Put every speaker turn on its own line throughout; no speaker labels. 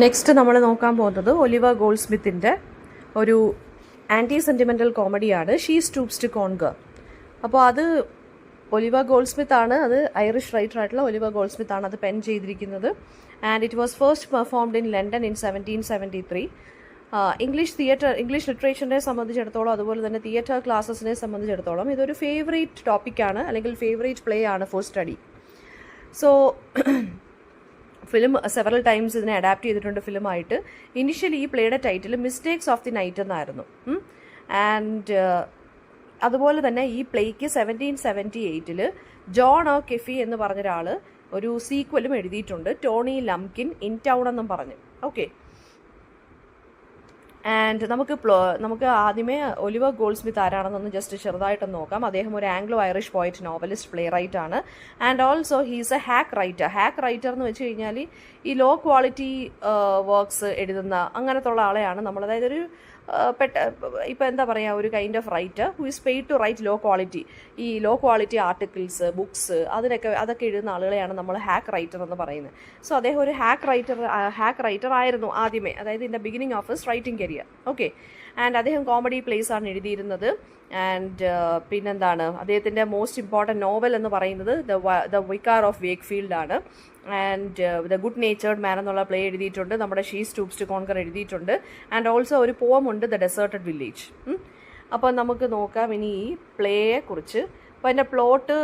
Next നമ്മൾ നോക്കാൻ പോകുന്നത് ഒലിവർ ഗോൾഡ്സ്മിത്തിൻ്റെ ഒരു ആൻറ്റി സെൻറ്റിമെൻ്റൽ കോമഡിയാണ് ഷീ സ്റ്റൂപ്സ് ടു കോൺഗർ. അപ്പോൾ അത് ഒലിവർ ഗോൾഡ്സ്മിത്ത് ആണ്, അത് ഐറിഷ് റൈറ്റർ ആയിട്ടുള്ള ഒലിവർ ഗോൾഡ്സ്മിത്ത് ആണ് അത് പെൻ ചെയ്തിരിക്കുന്നത്. And it was first performed in London in 1773. English ലിറ്ററേച്ചറിനെ സംബന്ധിച്ചിടത്തോളം അതുപോലെ തന്നെ തിയേറ്റർ ക്ലാസ്സസിനെ സംബന്ധിച്ചിടത്തോളം ഇതൊരു ഫേവറേറ്റ് ടോപ്പിക്കാണ്, അല്ലെങ്കിൽ ഫേവറേറ്റ് പ്ലേ ആണ് for study. So film several times ഇതിനെ അഡാപ്റ്റ് ചെയ്തിട്ടുണ്ട് ഫിലിമായിട്ട്. ഇനിഷ്യലി ഈ പ്ലേയുടെ title mistakes of the night എന്നായിരുന്നു. ആൻഡ് അതുപോലെ തന്നെ ഈ പ്ലേക്ക് 1778 ജോൺ ഒ കെഫി എന്ന് പറഞ്ഞൊരാൾ ഒരു സീക്വലും എഴുതിയിട്ടുണ്ട്, ടോണി ലംകിൻ ഇൻ ടൗൺ എന്നും പറഞ്ഞു. ഓക്കെ, ആൻഡ് നമുക്ക് ആദ്യമേ ഒലിവർ ഗോൾഡ്സ്മിത്ത് ആരാണെന്നൊന്ന് ജസ്റ്റ് ചെറുതായിട്ടൊന്ന് നോക്കാം. അദ്ദേഹം ഒരു Anglo Irish poet, novelist, playwright ആണ്. And also he's a hack writer എന്ന് വെച്ച് കഴിഞ്ഞാൽ ഈ ലോ ക്വാളിറ്റി വർക്ക്സ് എഴുതുന്ന അങ്ങനത്തെ ഉള്ള ആളെയാണ് നമ്മൾ, അതായത് ഒരു ഇപ്പോൾ എന്താ പറയുക, ഒരു kind of writer who is paid to write low quality, ഈ ലോ ക്വാളിറ്റി ആർട്ടിക്കിൾസ്, ബുക്സ്, അതൊക്കെ എഴുതുന്ന ആളുകളെയാണ് നമ്മൾ ഹാക്ക് റൈറ്റർ എന്ന് പറയുന്നത്. സോ അദ്ദേഹം ഒരു ഹാക്ക് റൈറ്റർ ആയിരുന്നു ആദ്യമേ, അതായത് in the beginning of his writing career. Okay, and അദ്ദേഹം കോമഡി പ്ലേസ് ആണ് എഴുതിയിരുന്നത്. ആൻഡ് പിന്നെന്താണ്, അദ്ദേഹത്തിൻ്റെ മോസ്റ്റ് ഇമ്പോർട്ടൻറ്റ് നോവൽ എന്ന് പറയുന്നത് ദ വിക്കാർ ഓഫ് വേക്ക്ഫീൽഡ് ആണ്. ആൻഡ് ദ ഗുഡ് നേച്ചേർഡ് മാൻ എന്നുള്ള പ്ലേ എഴുതിയിട്ടുണ്ട്, നമ്മുടെ ഷീ സ്റ്റൂപ്സ് ടു കോൺകർ എഴുതിയിട്ടുണ്ട്. ആൻഡ് ഓൾസോ ഒരു പോം ഉണ്ട്, ദ ഡെസേർട്ടഡ് വില്ലേജ്. അപ്പോൾ നമുക്ക് നോക്കാം ഇനി ഈ പ്ലേയെ കുറിച്ച്. അപ്പോൾ അതിൻ്റെ പ്ലോട്ട്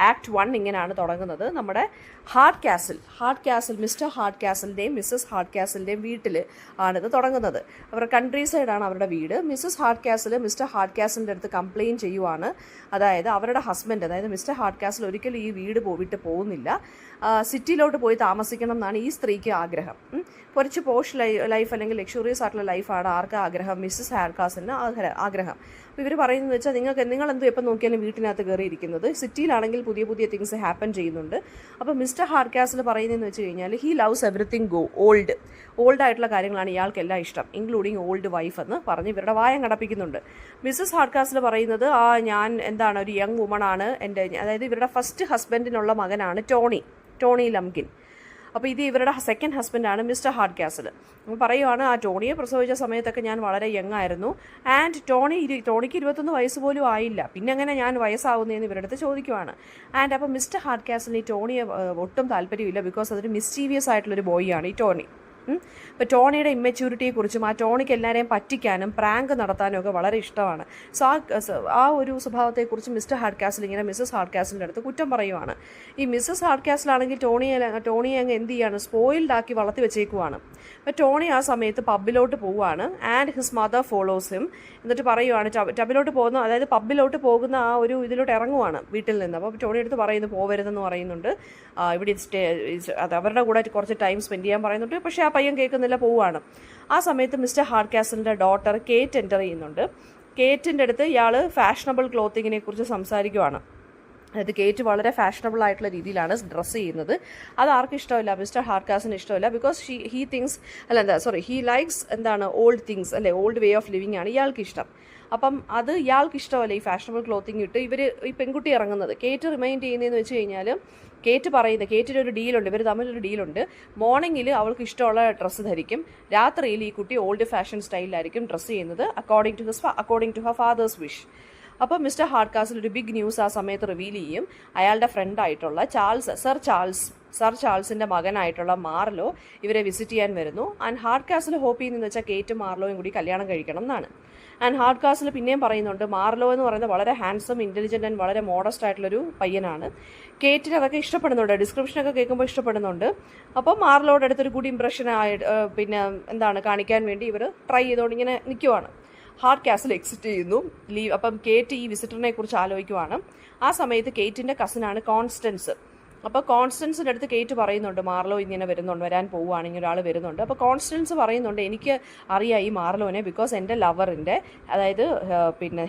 ആക്ട് 1 ഇങ്ങനെയാണ് തുടങ്ങുന്നത്. നമ്മുടെ ഹാർഡ് കാസിൽ മിസ്റ്റർ ഹാർഡ് കാസിലിൻ്റെയും മിസ്സസ് ഹാർഡ് കാസിലിൻ്റെയും വീട്ടിൽ ആണിത് തുടങ്ങുന്നത്. അവരുടെ കൺട്രി സൈഡാണ് അവരുടെ വീട്. മിസ്സസ് ഹാർഡ് കാസിൽ മിസ്റ്റർ ഹാർഡ് കാസിലിൻ്റെ അടുത്ത് കംപ്ലെയിൻറ്റ് ചെയ്യുവാണ്. അതായത് അവരുടെ ഹസ്ബൻഡ്, അതായത് മിസ്റ്റർ ഹാർഡ് കാസിൽ ഒരിക്കലും ഈ വീട് വിട്ട് പോകുന്നില്ല, സിറ്റിയിലോട്ട് പോയി താമസിക്കണം എന്നാണ് ഈ സ്ത്രീക്ക് ആഗ്രഹം. കുറച്ച് പോഷ് ലൈഫ് അല്ലെങ്കിൽ ലക്ഷറിയസ് ആയിട്ടുള്ള ലൈഫാണ് ആർക്ക് ആഗ്രഹം, മിസ്സസ് ഹാർഡ് കാസിലിന് ആഗ്രഹം. അപ്പോൾ ഇവർ പറയുന്നത് വെച്ചാൽ നിങ്ങൾ എന്തും എപ്പോൾ നോക്കിയാലും വീട്ടിനകത്ത് കയറിയിരിക്കുന്നത്, സിറ്റിയിലാണെങ്കിൽ പുതിയ പുതിയ തിങ്സ് ഹാപ്പൻ ചെയ്യുന്നുണ്ട്. അപ്പോൾ മിസ്റ്റർ ഹാർഡ് കാസിൽ പറയുന്നതെന്ന് വെച്ച് കഴിഞ്ഞാൽ ഹി ലവ്സ് എവറിത്തിങ് ഓൾഡ് ആയിട്ടുള്ള കാര്യങ്ങളാണ് ഇയാൾക്കെല്ലാം ഇഷ്ടം, ഇൻക്ലൂഡിങ് ഓൾഡ് വൈഫ് എന്ന് പറഞ്ഞ് ഇവരുടെ വായം കടപ്പിക്കുന്നുണ്ട്. മിസ്സസ് ഹാർഡ് കാസിൽ പറയുന്നത് ഞാൻ എന്താണ് ഒരു യങ് വുമൺ ആണ്, എൻ്റെ അതായത് ഇവരുടെ ഫസ്റ്റ് ഹസ്ബൻഡിനുള്ള മകനാണ് ടോണി ലംകിൻ. അപ്പോൾ ഇത് ഇവരുടെ സെക്കൻഡ് ഹസ്ബൻഡാണ് മിസ്റ്റർ ഹാർഡ് കാസിൽ. പറയുവാണ്, ആ ടോണിയെ പ്രസവിച്ച സമയത്തൊക്കെ ഞാൻ വളരെ യങ് ആയിരുന്നു, ആൻഡ് ടോണിക്ക് 21 വയസ്സ് പോലും ആയില്ല, പിന്നെ അങ്ങനെ ഞാൻ വയസ്സാവുന്നതെന്ന് ഇവരുടെ അടുത്ത് ചോദിക്കുവാണ്. ആൻഡ് അപ്പോൾ മിസ്റ്റർ ഹാർഡ് കാസിലിന് ഈ ടോണിയെ ഒട്ടും താല്പര്യമില്ല, ബിക്കോസ് അതൊരു മിസ്റ്റീവിയസ് ആയിട്ടുള്ളൊരു ബോയിയാണ് ഈ ടോണി. ഇപ്പോൾ ടോണിയുടെ ഇമ്മച്യൂരിറ്റിയെക്കുറിച്ചും ആ ടോണിക്ക് എല്ലാവരെയും പറ്റിക്കാനും പ്രാങ്ക് നടത്താനും ഒക്കെ വളരെ ഇഷ്ടമാണ്. സോ ആ ഒരു സ്വഭാവത്തെക്കുറിച്ച് മിസ്റ്റർ ഹാർഡ് കാസിൽ ഇങ്ങനെ മിസ്സസ് ഹാർഡ് കാസിലിൻ്റെ അടുത്ത് കുറ്റം പറയുവാണ്. ഈ മിസ്സസ് ഹാർഡ് കാസിലാണെങ്കിൽ ടോണിയെ അങ്ങ് എന്ത് ചെയ്യാണ്, സ്പോയിൽഡ് ആക്കി വളർത്തി വെച്ചേക്കുവാണ്. അപ്പോൾ ടോണി ആ സമയത്ത് പബ്ബിലോട്ട് പോവുകയാണ്. And his mother follows him. എന്നിട്ട് പറയുവാണ്, ടബിലോട്ട് പോകുന്ന, അതായത് പബ്ബിലോട്ട് പോകുന്ന ആ ഒരു ഇതിലോട്ട് ഇറങ്ങുവാണ് വീട്ടിൽ നിന്ന്. അപ്പോൾ ടോണി അടുത്ത് പറയുന്നു പോവരുതെന്ന് പറയുന്നുണ്ട്, ഇവിടെ അത് അവരുടെ കൂടെ കുറച്ച് ടൈം സ്പെൻഡ് ചെയ്യാൻ പറയുന്നുണ്ട്. പക്ഷേ ആ പയ്യൻ കേൾക്കുന്നില്ല, പോവുകയാണ്. ആ സമയത്ത് മിസ്റ്റർ ഹാർഡ് കാസിലിൻ്റെ ഡോട്ടർ കേറ്റ് എൻ്റർ ചെയ്യുന്നുണ്ട്. കേറ്റിൻ്റെ അടുത്ത് ഇയാൾ ഫാഷനബിൾ ക്ലോത്തിങ്ങിനെ കുറിച്ച് സംസാരിക്കുവാണ്. അതായത് കേറ്റ് വളരെ ഫാഷനബിൾ ആയിട്ടുള്ള രീതിയിലാണ് ഡ്രസ്സ് ചെയ്യുന്നത്. അത് ആർക്കും ഇഷ്ടമില്ല, മിസ്റ്റർ ഹാർഡ് കാസിന് ഇഷ്ടമില്ല, because he likes old things, അല്ലേ, ഓൾഡ് വേ ഓഫ് ലിവിങ് ആണ് ഇയാൾക്ക് ഇഷ്ടം. അപ്പം അത് ഇയാൾക്ക് ഇഷ്ടമല്ല ഈ ഫാഷനബിൾ ക്ലോത്തിങ് ഇട്ട് ഈ പെൺകുട്ടി ഇറങ്ങുന്നത്. കേറ്റ് റിമൈൻഡ് ചെയ്യുന്നതെന്ന് വെച്ച് കഴിഞ്ഞാൽ കേറ്റിൻ്റെ ഒരു ഡീലുണ്ട്, ഇവർ തമ്മിലൊരു ഡീലുണ്ട്. മോർണിംഗിൽ അവൾക്ക് ഇഷ്ടമുള്ള ഡ്രസ്സ് ധരിക്കും, രാത്രിയിൽ ഈ കുട്ടി ഓൾഡ് ഫാഷൻ സ്റ്റൈലിലായിരിക്കും ഡ്രസ്സ് ചെയ്യുന്നത്, according to her father's wish. അപ്പോൾ മിസ്റ്റർ ഹാർഡ് കാസിൽ ഒരു ബിഗ് ന്യൂസ് ആ സമയത്ത് റിവീൽ ചെയ്യും. അയാളുടെ ഫ്രണ്ടായിട്ടുള്ള സർ ചാൾസിൻ്റെ മകനായിട്ടുള്ള മാർലോ ഇവരെ വിസിറ്റ് ചെയ്യാൻ വരുന്നു. ആൻഡ് ഹാർഡ് കാസിൽ ഹോപ്പ് ചെയ്യുന്നതെന്ന് വെച്ചാൽ കേറ്റും മാർലോയും കൂടി കല്യാണം കഴിക്കണം എന്നാണ്. ആൻഡ് ഹാർഡ് കാസിൽ പിന്നെയും പറയുന്നുണ്ട്, മാർലോ എന്ന് പറയുന്നത് വളരെ ഹാൻസം, ഇൻ്റലിജൻറ്റ് ആൻഡ് വളരെ മോഡസ്റ്റ് ആയിട്ടുള്ളൊരു പയ്യനാണ്. കേറ്റിന് അതൊക്കെ ഇഷ്ടപ്പെടുന്നുണ്ട്, ഡിസ്ക്രിപ്ഷനൊക്കെ കേൾക്കുമ്പോൾ ഇഷ്ടപ്പെടുന്നുണ്ട്. അപ്പോൾ മാർലോയുടെ അടുത്തൊരു ഗുഡ് ഇംപ്രഷൻ കാണിക്കാൻ വേണ്ടി ഇവർ ട്രൈ ചെയ്തുകൊണ്ട് ഇങ്ങനെ നിൽക്കുവാണ്. ഹാർഡ് കാസിൽ എക്സിറ്റ് ചെയ്യുന്നു, ലീവ്. അപ്പം കേറ്റ് ഈ വിസിറ്ററിനെ കുറിച്ച് ആലോചിക്കുവാണ്. ആ സമയത്ത് കേറ്റിൻ്റെ കസിനാണ് കോൺസ്റ്റൻസ്. അപ്പോൾ കോൺസ്റ്റൻസിൻ്റെ അടുത്ത് കേറ്റ് പറയുന്നുണ്ട്, മാർലോ ഇങ്ങനെ വരാൻ പോവുകയാണ്, ഇങ്ങനെ ഒരാൾ വരുന്നുണ്ട്. അപ്പോൾ കോൺസ്റ്റൻസ് പറയുന്നുണ്ട്, എനിക്ക് അറിയാം ഈ മാർലോനെ, ബിക്കോസ് എൻ്റെ ലവറിൻ്റെ, അതായത്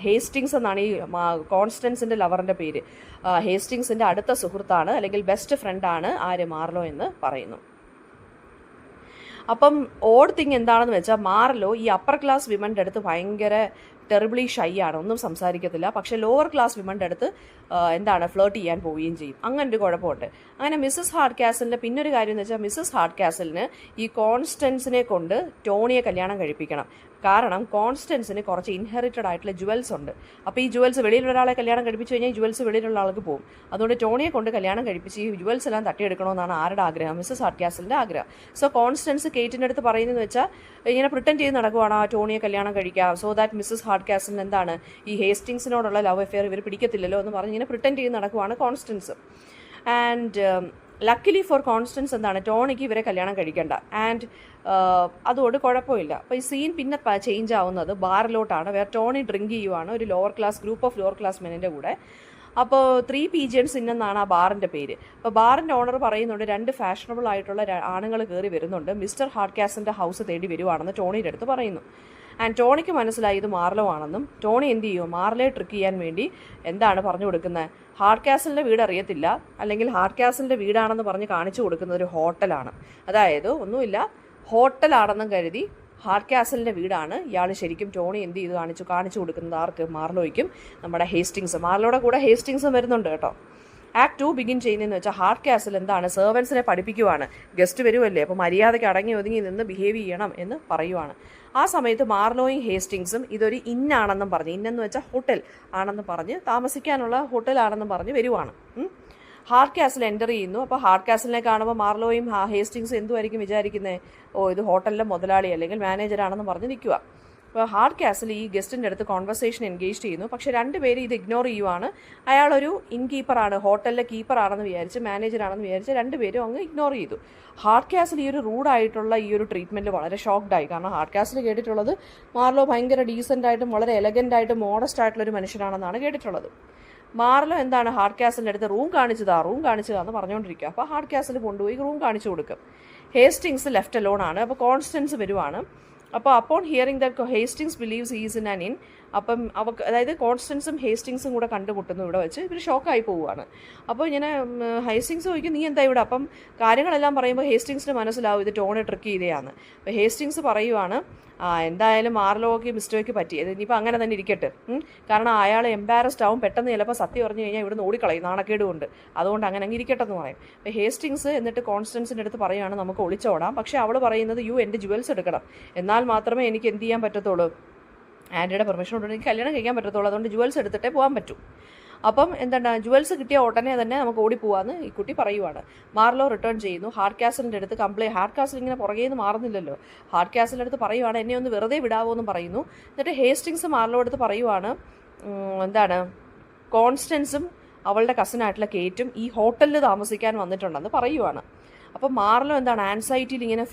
ഹേസ്റ്റിങ്സ് എന്നാണ് ഈ കോൺസ്റ്റൻസിൻ്റെ ലവറിൻ്റെ പേര്. ഹേസ്റ്റിങ്സിൻ്റെ അടുത്ത സുഹൃത്താണ്, അല്ലെങ്കിൽ ബെസ്റ്റ് ഫ്രണ്ടാണ് ആര്, മാർലോ എന്ന് പറയുന്നു. അപ്പം ഓഡ് തിങ് എന്താണെന്ന് വെച്ചാൽ മാർലോ ഈ അപ്പർ ക്ലാസ് വിമൻ്റെ അടുത്ത് ഭയങ്കര ടെറിബിളി ഷൈ ആണ്, ഒന്നും സംസാരിക്കത്തില്ല. പക്ഷേ ലോവർ ക്ലാസ് വിമൻ്റെ അടുത്ത് എന്താണ് ഫ്ലേർട്ട് ചെയ്യാൻ പോവുകയും ചെയ്യും. അങ്ങനെ ഒരു കുഴപ്പമുണ്ട്. അങ്ങനെ മിസ്സസ് ഹാർഡ് കാസലിൻ്റെ പിന്നൊരു കാര്യം എന്ന് വെച്ചാൽ മിസ്സസ് ഹാർഡ് കാസലിന് ഈ കോൺസ്റ്റൻസിനെ കൊണ്ട് ടോണിയെ കല്യാണം കഴിപ്പിക്കണം. കാരണം കോൺസ്റ്റൻസിന് കുറച്ച് ഇൻഹെറിറ്റഡ് ആയിട്ടുള്ള ജുവൽസ് ഉണ്ട്. അപ്പോൾ ഈ ജുവൽസ് വെളിയിലുള്ള ഒരാളെ കല്യാണം കഴിപ്പിച്ച് കഴിഞ്ഞാൽ ഈ ജുവൽസ് വെളിയിലുള്ള ആൾക്ക് പോകും. അതുകൊണ്ട് ടോണിയെ കൊണ്ട് കല്യാണം കഴിപ്പിച്ച് ഈ ജുവൽസ് എല്ലാം തട്ടിയെടുക്കണമെന്നാണ് ആരുടെ ആഗ്രഹം? മിസ്സസ് ഹാർഡ് കാസലിൻ്റെ ആഗ്രഹം. സോ കോൺസ്റ്റൻസ് കേറ്റിൻ്റെ അടുത്ത് പറയുന്നതെന്ന് വെച്ചാൽ ഇങ്ങനെ പ്രിട്ടൻഡ് ചെയ്ത് നടക്കുവാണ് ആ ടോണിയെ കല്യാണം കഴിക്കാം. സോ ദാറ്റ് മിസ്സസ് ഹാർഡ് കാസലിന് എന്താണ് ഈ ഹേസ്റ്റിങ്സിനോടുള്ള ലവ് അഫെയർ ഇവർ പിടിക്കത്തില്ലല്ലോ എന്ന് പറഞ്ഞ് ഇങ്ങനെ പ്രിട്ടൻഡ് ചെയ്ത് നടക്കുവാണ് Constance. And luckily for Constance എന്താണ് ടോണിക്ക് ഇവരെ കല്യാണം കഴിക്കേണ്ട. ആൻഡ് അതുകൊണ്ട് കുഴപ്പമില്ല. അപ്പോൾ ഈ സീൻ പിന്നെ ചേഞ്ച് ആവുന്നത് ബാറിലോട്ടാണ്. വേറെ ടോണി ഡ്രിങ്ക് ചെയ്യുവാണ് ഒരു ഗ്രൂപ്പ് ഓഫ് ലോവർ ക്ലാസ് മെന്നിൻ്റെ കൂടെ. അപ്പോൾ 3 പീജിയൻസ് ഇന്നെന്നാണ് ആ ബാറിൻ്റെ പേര്. അപ്പോൾ ബാറിൻ്റെ ഓണർ പറയുന്നുണ്ട് 2 ഫാഷനബിൾ ആയിട്ടുള്ള ആണുങ്ങൾ കയറി വരുന്നുണ്ട്, മിസ്റ്റർ ഹാർഡ് കാസലിൻ്റെ ഹൗസ് തേടി വരുവാണെന്ന് ടോണിയുടെ അടുത്ത് പറയുന്നു. ആൻഡ് ടോണിക്ക് മനസ്സിലായി ഇത് മാർലോ ആണെന്നും. ടോണി എന്ത് ചെയ്യും? മാർലോയെ ട്രിക്ക് ചെയ്യാൻ വേണ്ടി എന്താണ് പറഞ്ഞു കൊടുക്കുന്നത്? ഹാർഡ് കാസലിൻ്റെ വീട് അറിയത്തില്ല, അല്ലെങ്കിൽ ഹാർഡ് കാസലിൻ്റെ വീടാണെന്ന് പറഞ്ഞ് കാണിച്ചു കൊടുക്കുന്നത് ഒരു ഹോട്ടലാണ്. അതായത് ഒന്നുമില്ല, ഹോട്ടലാണെന്നും കരുതി ഹാർഡ് കാസലിൻ്റെ വീടാണ്. ഇയാൾ ശരിക്കും ടോണി എന്ത് ചെയ്ത് കാണിച്ചു കൊടുക്കുന്നത് ആർക്ക്? മാർലോയ്ക്കും നമ്മുടെ മാർലോയുടെ കൂടെ ഹേസ്റ്റിങ്സും വരുന്നുണ്ട് കേട്ടോ. ആക്ട് 2 ബിഗിൻ ചെയ്യുന്നതെന്ന് വെച്ചാൽ ഹാർഡ് കാസൽ എന്താണ് സെർവൻസിനെ പഠിപ്പിക്കുവാണ്. ഗസ്റ്റ് വരുമല്ലേ, അപ്പോൾ മര്യാദയ്ക്ക് അടങ്ങി ഒതുങ്ങി നിന്ന് ബിഹേവ് ചെയ്യണം എന്ന് പറയുവാണ്. ആ സമയത്ത് മാർലോയും ഹേസ്റ്റിങ്സും ഇതൊരു ഇന്നാണെന്നും പറഞ്ഞ്, ഇന്നെന്ന് വെച്ചാൽ ഹോട്ടൽ ആണെന്ന് പറഞ്ഞ്, താമസിക്കാനുള്ള ഹോട്ടലാണെന്നും പറഞ്ഞ് വരുവാണ്. ഹാർഡ് കാസിൽ എൻ്റർ ചെയ്യുന്നു. അപ്പോൾ ഹാർഡ് കാസിലിനെ കാണുമ്പോൾ മാർലോയും ഹേസ്റ്റിങ്സും എന്തുമായിരിക്കും വിചാരിക്കുന്നത്? ഇത് ഹോട്ടലിലെ മുതലാളി അല്ലെങ്കിൽ മാനേജറാണെന്ന് പറഞ്ഞ് നിൽക്കുക. അപ്പോൾ ഹാർഡ് കാസിൽ ഈ ഗസ്റ്റിൻ്റെ അടുത്ത് കോൺവെർസേഷൻ എൻഗേജ് ചെയ്യുന്നു. പക്ഷേ 2 പേര് ഇത് ഇഗ്നോർ ചെയ്യുവാണ്. അയാളൊരു ഇൻകീപ്പറാണ്, ഹോട്ടലിലെ കീപ്പറാണെന്ന് വിചാരിച്ച്, മാനേജറാണെന്ന് വിചാരിച്ച് 2 പേരും അങ്ങ് ഇഗ്നോർ ചെയ്തു. ഹാർഡ് കാസിൽ ഈ ഒരു റൂഡായിട്ടുള്ള ഈ ഒരു ട്രീറ്റ്മെൻറ്റ് വളരെ ഷോക്ക്ഡായി. കാരണം ഹാർഡ് കാസിൽ കേട്ടിട്ടുള്ളത് മാർലോ ഭയങ്കര ഡീസൻ്റായിട്ടും വളരെ എലഗൻ്റായിട്ടും മോഡസ്റ്റ് ആയിട്ടുള്ളൊരു മനുഷ്യനാണെന്നാണ് കേട്ടിട്ടുള്ളത്. മാർലോ എന്താണ് ഹാർഡ് കാസലിൻ്റെ അടുത്ത് റൂം കാണിച്ചതാന്ന് പറഞ്ഞുകൊണ്ടിരിക്കുക. അപ്പോൾ ഹാർഡ് കാസിൽ കൊണ്ടുപോയി റൂം കാണിച്ചു കൊടുക്കും. ഹേസ്റ്റിങ്സ് ലെഫ്റ്റ് അലോൺ ആണ്. അപ്പോൾ കോൺസ്റ്റൻസ് വരുവാണ്. അപ്പോൾ upon hearing that Hastings believes is in an inn, അപ്പം അതായത് കോൺസ്റ്റൻസും ഹേസ്റ്റിങ്സും കൂടെ കണ്ടുമുട്ടുന്നു ഇവിടെ വെച്ച്. ഇവർ ഷോക്കായി പോവുകയാണ്. അപ്പോൾ ഇങ്ങനെ ഹേസ്റ്റിങ്സ് ചോദിക്കും നീ എന്താ ഇവിടെ? അപ്പം കാര്യങ്ങളെല്ലാം പറയുമ്പോൾ ഹേസ്റ്റിങ്സിന് മനസ്സിലാവും ഇത് ടോണി ട്രിക്ക് ചെയ്തതാണ്. അപ്പോൾ ഹേസ്റ്റിങ്സ് പറയുവാണ് എന്തായാലും മാർലോയ്ക്ക് മിസ്റ്റേക്ക് പറ്റി, ഇനിയിപ്പോൾ അങ്ങനെ തന്നെ ഇരിക്കട്ടെ. കാരണം അയാൾ എംബാരസ്ഡ് ആവും, പെട്ടെന്ന് ചിലപ്പോൾ സത്യം പറഞ്ഞു കഴിഞ്ഞാൽ ഇവിടുന്ന് ഓടിക്കളയും, നാണക്കേട് കൊണ്ട്. അതുകൊണ്ട് അങ്ങനെ ഇരിക്കട്ടെ എന്ന് പറയും. അപ്പോൾ ഹേസ്റ്റിങ്സ് എന്നിട്ട് കോൺസ്റ്റൻസിൻ്റെ അടുത്ത് പറയുകയാണ് നമുക്ക് ഒളിച്ചോടാം. പക്ഷേ അവൾ പറയുന്നത് എൻ്റെ ജുവൽസ് എടുക്കണം, എന്നാൽ മാത്രമേ എനിക്ക് എന്ത് ചെയ്യാൻ പറ്റത്തുള്ളൂ, ആൻറ്റിയുടെ പെർമിഷൻ കൊണ്ട് എനിക്ക് കല്യാണം കഴിക്കാൻ പറ്റത്തുള്ളൂ, അതുകൊണ്ട് ജുവൽസ് എടുത്തിട്ടേ പോകാൻ പറ്റൂ. അപ്പം എന്താണ് ജുവൽസ് കിട്ടിയ ഉടനെ തന്നെ നമുക്ക് ഓടിപ്പോവാന്ന് ഈ കുട്ടി പറയുവാണ്. മാർലോ റിട്ടേൺ ചെയ്യുന്നു. ഹാർഡ് കാസലിൻ്റെ അടുത്ത് ഹാർഡ് കാസൽ ഇങ്ങനെ പുറകെ നിന്ന് മാറുന്നില്ലല്ലോ. ഹാർഡ് കാസലിൻ്റെ അടുത്ത് പറയുവാണ് എന്നെ ഒന്ന് വെറുതെ വിടാവോ എന്ന് പറയുന്നു. എന്നിട്ട് ഹേസ്റ്റിങ്സ് മാർലോ അടുത്ത് പറയുവാണ് എന്താണ് കോൺസ്റ്റൻസും അവളുടെ കസിനായിട്ടുള്ള കേറ്റും ഈ ഹോട്ടലിൽ താമസിക്കാൻ വന്നിട്ടുണ്ടെന്ന് പറയുവാണ്. അപ്പോൾ മാർലോ എന്താണ് ആൻസൈറ്റിയിൽ ഇങ്ങനെ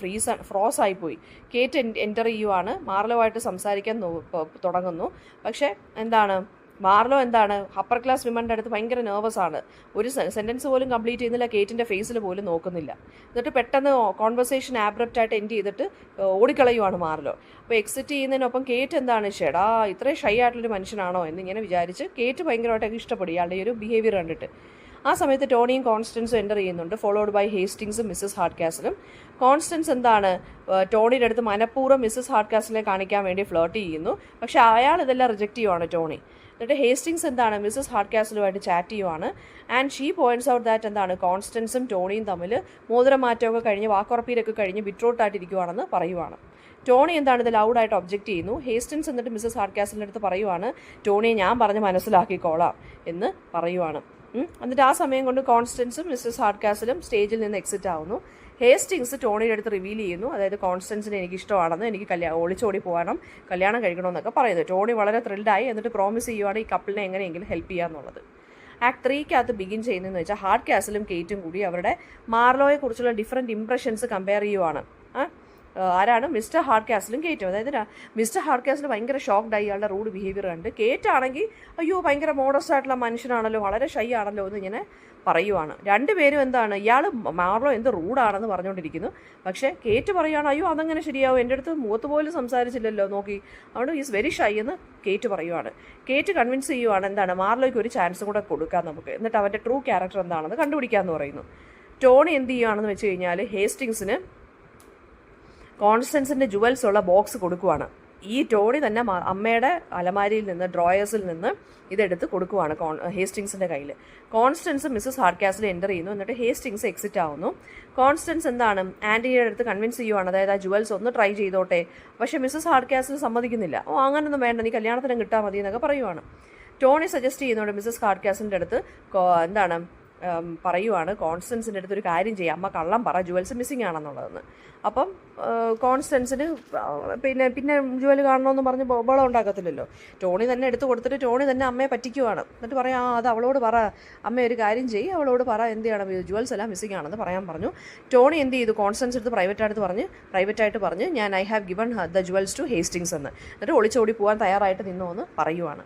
ഫ്രോസ് ആയിപ്പോയി. കേറ്റ് എൻ്റർ ചെയ്യുവാണ്, മാർലോ ആയിട്ട് സംസാരിക്കാൻ തുടങ്ങുന്നു. പക്ഷേ മാർലോ അപ്പർ ക്ലാസ് വിമൻ്റെ അടുത്ത് ഭയങ്കര നെർവസ് ആണ്. ഒരു സെൻറ്റൻസ് പോലും കംപ്ലീറ്റ് ചെയ്യുന്നില്ല, കേറ്റിൻ്റെ ഫേസിൽ പോലും നോക്കുന്നില്ല. എന്നിട്ട് പെട്ടെന്ന് കോൺവെർസേഷൻ ആബ്രപ്റ്റായിട്ട് എൻഡ് ചെയ്തിട്ട് ഓടിക്കളയുവാണ് മാർലോ. അപ്പോൾ എക്സിറ്റ് ചെയ്യുന്നതിനൊപ്പം കേറ്റ് ഷെടാ ഇത്രയും ഷൈ ആയിട്ടുള്ളൊരു മനുഷ്യനാണോ എന്നിങ്ങനെ വിചാരിച്ച് കേറ്റ് ഭയങ്കരമായിട്ടൊക്കെ ഇഷ്ടപ്പെടും ഇയാളുടെ ഒരു ബിഹേവിയർ കണ്ടിട്ട്. ആ സമയത്ത് ടോണിയും കോൺസ്റ്റൻസും എൻ്റർ ചെയ്യുന്നുണ്ട്, ഫോളോഡ് ബൈ ഹേസ്റ്റിങ്സും മിസ്സസ് ഹാർഡ് കാസലും. കോൺസ്റ്റൻസ് ടോണിയുടെ അടുത്ത് മനഃപൂർവ്വം മിസ്സസ് ഹാർഡ് കാസലിനെ കാണിക്കാൻ വേണ്ടി ഫ്ലേർട്ട് ചെയ്യുന്നു. പക്ഷേ അയാൾ ഇതെല്ലാം റിജക്റ്റ് ചെയ്യുവാണ് ടോണി. എന്നിട്ട് ഹേസ്റ്റിങ്സ് മിസ്സസ് ഹാർഡ് കാസലുമായിട്ട് ചാറ്റ് ചെയ്യുവാണ്. And she points out that കോൺസ്റ്റൻസും ടോണിയും തമ്മിൽ മോതിരമാറ്റമൊക്കെ കഴിഞ്ഞ് വാക്കുറപ്പീരൊക്കെ കഴിഞ്ഞ് ബിട്രോട്ടായിട്ടിരിക്കുവാണെന്ന് പറയുവാണ്. ടോണി ഇത് ലൗഡായിട്ട് ഒബ്ജക്റ്റ് ചെയ്യുന്നു. ഹേസ്റ്റിങ്സ് എന്നിട്ട് മിസ്സസ് ഹാർഡ് കാസലിൻ്റെ അടുത്ത് പറയുവാണ് ടോണിയെ ഞാൻ പറഞ്ഞ് മനസ്സിലാക്കിക്കോളാം എന്ന് പറയുവാണ്. എന്നിട്ട് ആ സമയം കൊണ്ട് കോൺസ്റ്റൻസും മിസ്സസ് ഹാർഡ് കാസലും സ്റ്റേജിൽ നിന്ന് എക്സിറ്റ് ആവുന്നു. ഹേസ്റ്റിങ്സ് ടോണിയുടെ അടുത്ത് റിവീൽ ചെയ്യുന്നു, അതായത് കോൺസ്റ്റൻസിനെ എനിക്ക് ഇഷ്ടമാണെന്ന്, എനിക്ക് ഒളിച്ചോടി പോകാനും കല്യാണം കഴിക്കണമെന്നൊക്കെ പറയുന്നത്. ടോണി വളരെ ത്രിൽഡായി. എന്നിട്ട് പ്രോമിസ് ചെയ്യുവാണ് ഈ കപ്പിളിനെ എങ്ങനെയെങ്കിലും ഹെൽപ്പ് ചെയ്യാന്നുള്ളത്. ആക്ട് 3 ബിഗിൻ ചെയ്യുന്നതെന്ന് വെച്ചാൽ ഹാർഡ് കാസലും കേറ്റും കൂടി അവരുടെ മാർലോയെക്കുറിച്ചുള്ള ഡിഫറെൻറ്റ് ഇംപ്രഷൻസ് കമ്പയർ ചെയ്യുവാണ്. ആരാണ്? മിസ്റ്റർ ഹാർഡ് കാസലും കേറ്റും. അതായത് മിസ്റ്റർ ഹാർഡ് കാസൽ ഭയങ്കര ഷോക്ക്ഡായി ഇയാളുടെ റൂഡ് ബിഹേവിയർ കണ്ട്. കേറ്റാണെങ്കിൽ അയ്യോ ഭയങ്കര മോഡസ്റ്റ് ആയിട്ടുള്ള മനുഷ്യനാണല്ലോ, വളരെ ഷൈ ആണല്ലോ എന്ന് ഇങ്ങനെ പറയുവാണ്. 2 പേരും ഇയാൾ മാർലോ റൂഡാണെന്ന് പറഞ്ഞുകൊണ്ടിരിക്കുന്നു. പക്ഷേ കേറ്റ് പറയുകയാണ് അയ്യോ അതങ്ങനെ ശരിയാവും, എൻ്റെ അടുത്ത് മുഖത്ത് പോലും സംസാരിച്ചില്ലല്ലോ നോക്കി, അതുകൊണ്ട് ഈസ് വെരി ഷൈ എന്ന് കേറ്റ് പറയുവാണ്. കേറ്റ് കൺവിൻസ് ചെയ്യുവാണ് മാർലോയ്ക്ക് ഒരു ചാൻസ് കൂടെ കൊടുക്കാം നമുക്ക്, എന്നിട്ട് അവൻ്റെ ട്രൂ ക്യാരക്ടർ എന്താണെന്ന് കണ്ടുപിടിക്കാമെന്ന് പറയുന്നു. ടോണി എന്ത് ചെയ്യുകയാണെന്ന് വെച്ച് കഴിഞ്ഞാൽ ഹേസ്റ്റിങ്സിന് കോൺസ്റ്റൻസിൻ്റെ ജുവൽസ് ഉള്ള ബോക്സ് കൊടുക്കുവാണ്. ഈ ടോണി തന്നെ അമ്മയുടെ അലമാരിയിൽ നിന്ന് ഡ്രോയേഴ്സിൽ നിന്ന് ഇതെടുത്ത് കൊടുക്കുവാണ് ഹേസ്റ്റിങ്സിൻ്റെ കയ്യിൽ. കോൺസ്റ്റൻസ് മിസ്സസ് ഹാർഡ്കാസിൽ എൻ്റർ ചെയ്യുന്നു. എന്നിട്ട് ഹേസ്റ്റിങ്സ് എക്സിറ്റ് ആവുന്നു. കോൺസ്റ്റൻസ് എന്താണ് ആൻറ്റിയുടെ അടുത്ത് കൺവിൻസ് ചെയ്യുവാണ്, അതായത് ആ ജുവൽസ് ഒന്ന് ട്രൈ ചെയ്തോട്ടെ. പക്ഷേ മിസ്സസ് ഹാർഡ്കാസിൽ സമ്മതിക്കുന്നില്ല. അങ്ങനൊന്നും വേണ്ട, നീ കല്യാണത്തിന് കിട്ടാൽ മതി എന്നൊക്കെ പറയുവാണ്. ടോണി സജസ്റ്റ് ചെയ്യുന്നുണ്ട് മിസ്സസ് ഹാർഡ്കാസിൻ്റെ അടുത്ത് എന്താണ് പറയുവാണ്, കോൺസ്റ്റൻസിൻ്റെ അടുത്ത് ഒരു കാര്യം ചെയ്യാം, അമ്മ കള്ളം പറ ജുവൽസ് മിസ്സിങ് ആണെന്നുള്ളതെന്ന്. അപ്പം കോൺസ്റ്റൻസിന് പിന്നെ ജുവൽ കാണണമെന്ന് പറഞ്ഞ് ബോളം ഉണ്ടാക്കത്തില്ലല്ലോ. ടോണി തന്നെ എടുത്ത് കൊടുത്തിട്ട് ടോണി തന്നെ അമ്മയെ പറ്റിക്കുവാണ്. എന്നിട്ട് പറയാം, അത് അവളോട് പറ, അമ്മ ഒരു കാര്യം ചെയ്യും, അവളോട് പറ എന്ത് ചെയ്യണം, ജുവൽസ് എല്ലാം മിസ്സിങ് ആണെന്ന് പറയാൻ പറഞ്ഞു. ടോണി എന്ത് ചെയ്തു, കോൺസ്റ്റൻസ് എടുത്ത് പ്രൈവറ്റായിട്ട് പറഞ്ഞ് ഞാൻ I have given the jewels to Hastings എന്ന്. എന്നിട്ട് ഒളിച്ചോടി പോകാൻ തയ്യാറായിട്ട് നിന്നോ എന്ന് പറയുവാണ്.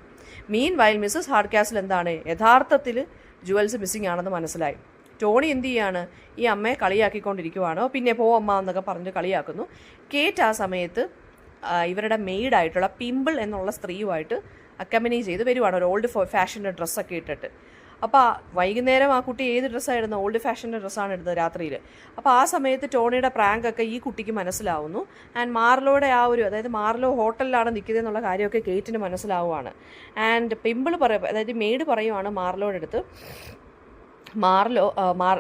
മീൻ വൈൽ മിസ്സസ് ഹാർഡ്കാസിൽ എന്താണ് യഥാർത്ഥത്തിൽ ജുവൽസ് മിസ്സിങ് ആണെന്ന് മനസ്സിലായി. ടോണി എന്ത് ചെയ്യാണ്, ഈ അമ്മയെ കളിയാക്കിക്കൊണ്ടിരിക്കുവാണ്. പിന്നെ അമ്മ എന്നൊക്കെ പറഞ്ഞ് കളിയാക്കുന്നു. കേറ്റ് ആ സമയത്ത് ഇവരുടെ മെയ്ഡായിട്ടുള്ള പിമ്പിൾ എന്നുള്ള സ്ത്രീയുമായിട്ട് അക്കമ്പനി ചെയ്ത് വരുവാണ്, ഒരു ഓൾഡ് ഫാഷൻ്റെ ഡ്രസ്സൊക്കെ ഇട്ടിട്ട്. അപ്പോൾ വൈകുന്നേരം ആ കുട്ടി ഏത് ഡ്രസ്സായിരുന്നു, ഓൾഡ് ഫാഷൻ്റെ ഡ്രസ്സാണ് ഇടുന്നത് രാത്രിയിൽ. അപ്പോൾ ആ സമയത്ത് ടോണിയുടെ പ്രാങ്കൊക്കെ ഈ കുട്ടിക്ക് മനസ്സിലാവുന്നു. ആൻഡ് മാർലോയുടെ അതായത് മാർലോ ഹോട്ടലിലാണ് നിൽക്കുന്നത് എന്നുള്ള കാര്യമൊക്കെ കേറ്റിന് മനസ്സിലാവുകയാണ്. ആൻഡ് പിമ്പിൾ അതായത് മെയ്ഡ് പറയുവാണ് മാർലോയുടെ അടുത്ത്,